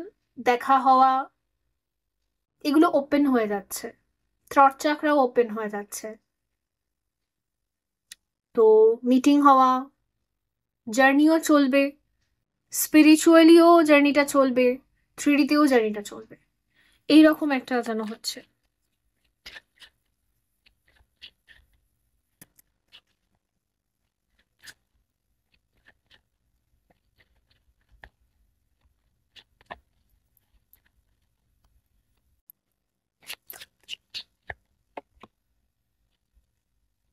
দেখা হওয়া, এগুলো ওপেন হয়ে যাচ্ছে, থ্রট চাকরাও ওপেন হয়ে যাচ্ছে। তো মিটিং হওয়া, জার্নিও চলবে, স্পিরিচুয়ালিও জার্নিটা চলবে, 3D-তেও জার্নিটা চলবে, এইরকম একটা যেন হচ্ছে।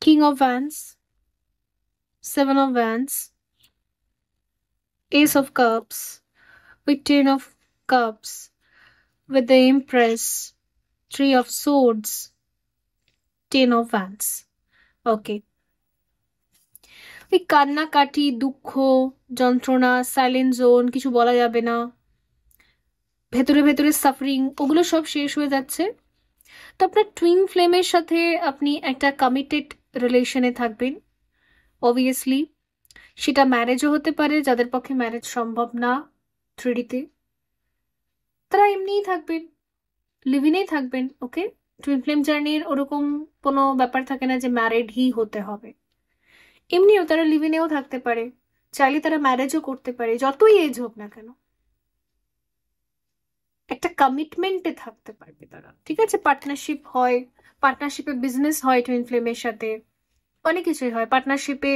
King of Vance, seven of Vance, S of cups, with ten of cups, with the empress, three of swords, ten of wands, ওকে। ওই কান্নাকাটি, দুঃখ, যন্ত্রণা, সাইলেন্ট জোন, কিছু বলা যাবে না, ভেতরে ভেতরে সাফারিং, ওগুলো সব শেষ হয়ে যাচ্ছে। তো আপনার টুইন ফ্লেমের সাথে আপনি একটা কমিটেড রিলেশনে থাকবেন, অবভিয়াসলি। সেটা ম্যারেজও হতে পারে, যাদের পক্ষে ম্যারেজ সম্ভব না 3D-তে, তারা এমনিই থাকবেন, লিভিনেই থাকবেন, ওকে। টুইন ফ্লেম জার্নির ওরকম কোনো ব্যাপার থাকে না যে ম্যারিডই হতে হবে, এমনিও তারা লিভিনেও থাকতে পারে, চাইলে তারা ম্যারেজও করতে পারে, যতই এজ হোক না কেন, একটা কমিটমেন্টে থাকতে পারবে তারা, ঠিক আছে। পার্টনারশিপ হয়, পার্টনারশিপে বিজনেস হয় টুইন ফ্লেমের সাথে, অনেক কিছুই হয় পার্টনারশিপে।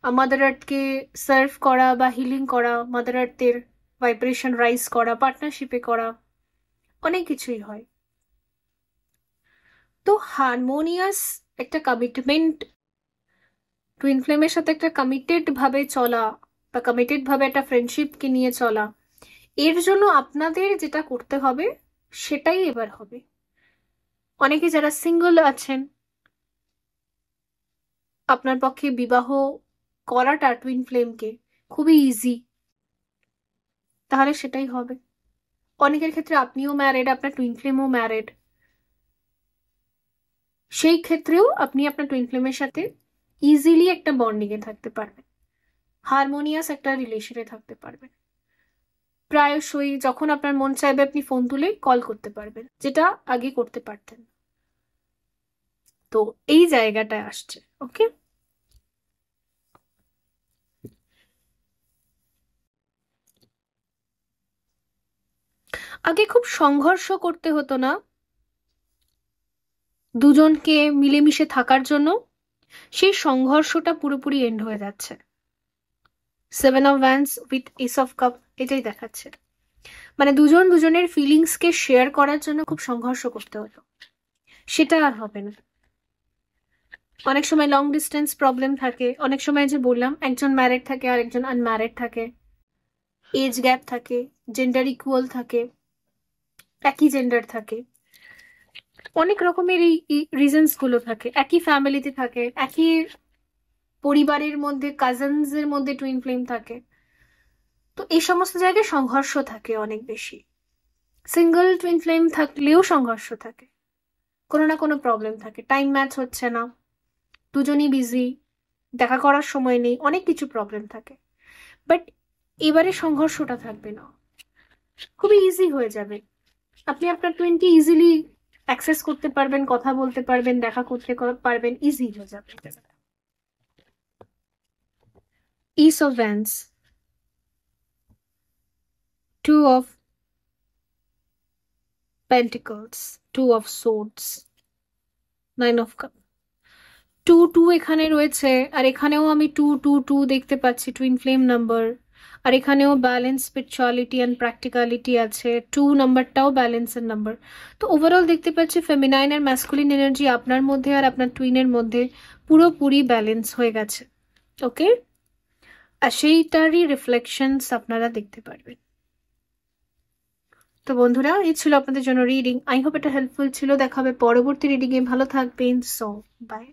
মাদার আর্থকে সার্ভ করা বা হিলিং করা, মাদার আর্থের ভাইব্রেশন রাইজ করা, পার্টনারশিপে করা, অনেক কিছুই হয়। তো হারমোনিয়াস একটা কমিটমেন্ট, টুইন ফ্লেমের সাথে একটা কমিটেড ভাবে চলা বা কমিটেড ভাবে একটা ফ্রেন্ডশিপকে নিয়ে চলা, এর জন্য আপনাদের যেটা করতে হবে সেটাই এবার হবে। অনেকে যারা সিঙ্গল আছেন, আপনার পক্ষে বিবাহ করাটা টুইন ফ্লেমকে খুবই ইজি, তাহলে সেটাই হবে। অনেকের ক্ষেত্রে আপনিও ম্যারেড, আপনার টুইন ফ্লেমও ম্যারেড, সেই ক্ষেত্রেও আপনি আপনার টুইন ফ্লেমের সাথে ইজিলি একটা বন্ডিংয়ে থাকতে পারবেন, হারমোনিয়াস একটা রিলেশনে থাকতে পারবেন। প্রায়শই যখন আপনার মন চাইবে আপনি ফোন তুলে কল করতে পারবেন, যেটা আগে করতে পারতেন। তো এই জায়গাটায় আসছে। ওকে, আগে খুব সংঘর্ষ করতে হতো না দুজনকে মিলেমিশে থাকার জন্য, সেই সংঘর্ষটা পুরোপুরি এন্ড হয়ে যাচ্ছে। 7 of Wands with Ace of Cup এটাই দেখাচ্ছে। মানে দুজন দুজনের ফিলিংসকে শেয়ার করার জন্য খুব সংঘর্ষ করতে হতো, সেটা আর হবে না। অনেক সময় লং ডিস্টেন্স প্রবলেম থাকে, অনেক সময় যে বললাম একজন ম্যারিড থাকে আর একজন আনম্যারিড থাকে, এজ গ্যাপ থাকে, জেন্ডার ইকুয়াল থাকে, একই জেন্ডার থাকে, অনেক রকমের এই রিজনস গুলো থাকে, একই ফ্যামিলিতে থাকে, একই পরিবারের মধ্যে কাজিনস এর মধ্যে টুইন ফ্লেম থাকে। তো এই সমস্ত জায়গায় সংঘর্ষ থাকে অনেক বেশি। সিঙ্গল টুইন ফ্লেম থাকলেও সংঘর্ষ থাকে, কোনো না কোনো প্রবলেম থাকে, টাইম ম্যাচ হচ্ছে না, দুজনই বিজি, দেখা করার সময় নেই, অনেক কিছু প্রবলেম থাকে। বাট এবারে সংঘর্ষটা থাকবে না, খুবই ইজি হয়ে যাবে। আপনি আপনার টুইনকে ইজিলি অ্যাক্সেস করতে পারবেন, কথা বলতে পারবেন, দেখা করতে পারবেন, ইজি হয়ে যাবে। Ace of Wands, 2 of Pentacles, 2 of Swords, 9 of Cups, 2 এখানে রয়েছে, আর এখানেও আমি 2 দেখতে পাচ্ছি, টুইন ফ্লেম নাম্বার। আর এখানেও ব্যালেন্স, স্পিরিচুয়ালিটি অ্যান্ড প্র্যাকটিক্যালিটি আছে, 2 নাম্বারটাও ব্যালেন্সের নাম্বার। তো ওভারঅল দেখতে পাচ্ছি ফেমিনাইন আর ম্যাসকুলিন এনার্জি আপনার মধ্যে আর আপনার টুইনের মধ্যে পুরোপুরি ব্যালেন্স হয়ে গেছে। ওকে, আর সেইটারই রিফ্লেকশনস আপনারা দেখতে পারবেন। তো বন্ধুরা, এই ছিল আপনাদের জন্য রিডিং। আই হোপ এটা হেল্পফুল ছিল। দেখা হবে পরবর্তী রিডিং এ। ভালো থাকবেন। So by.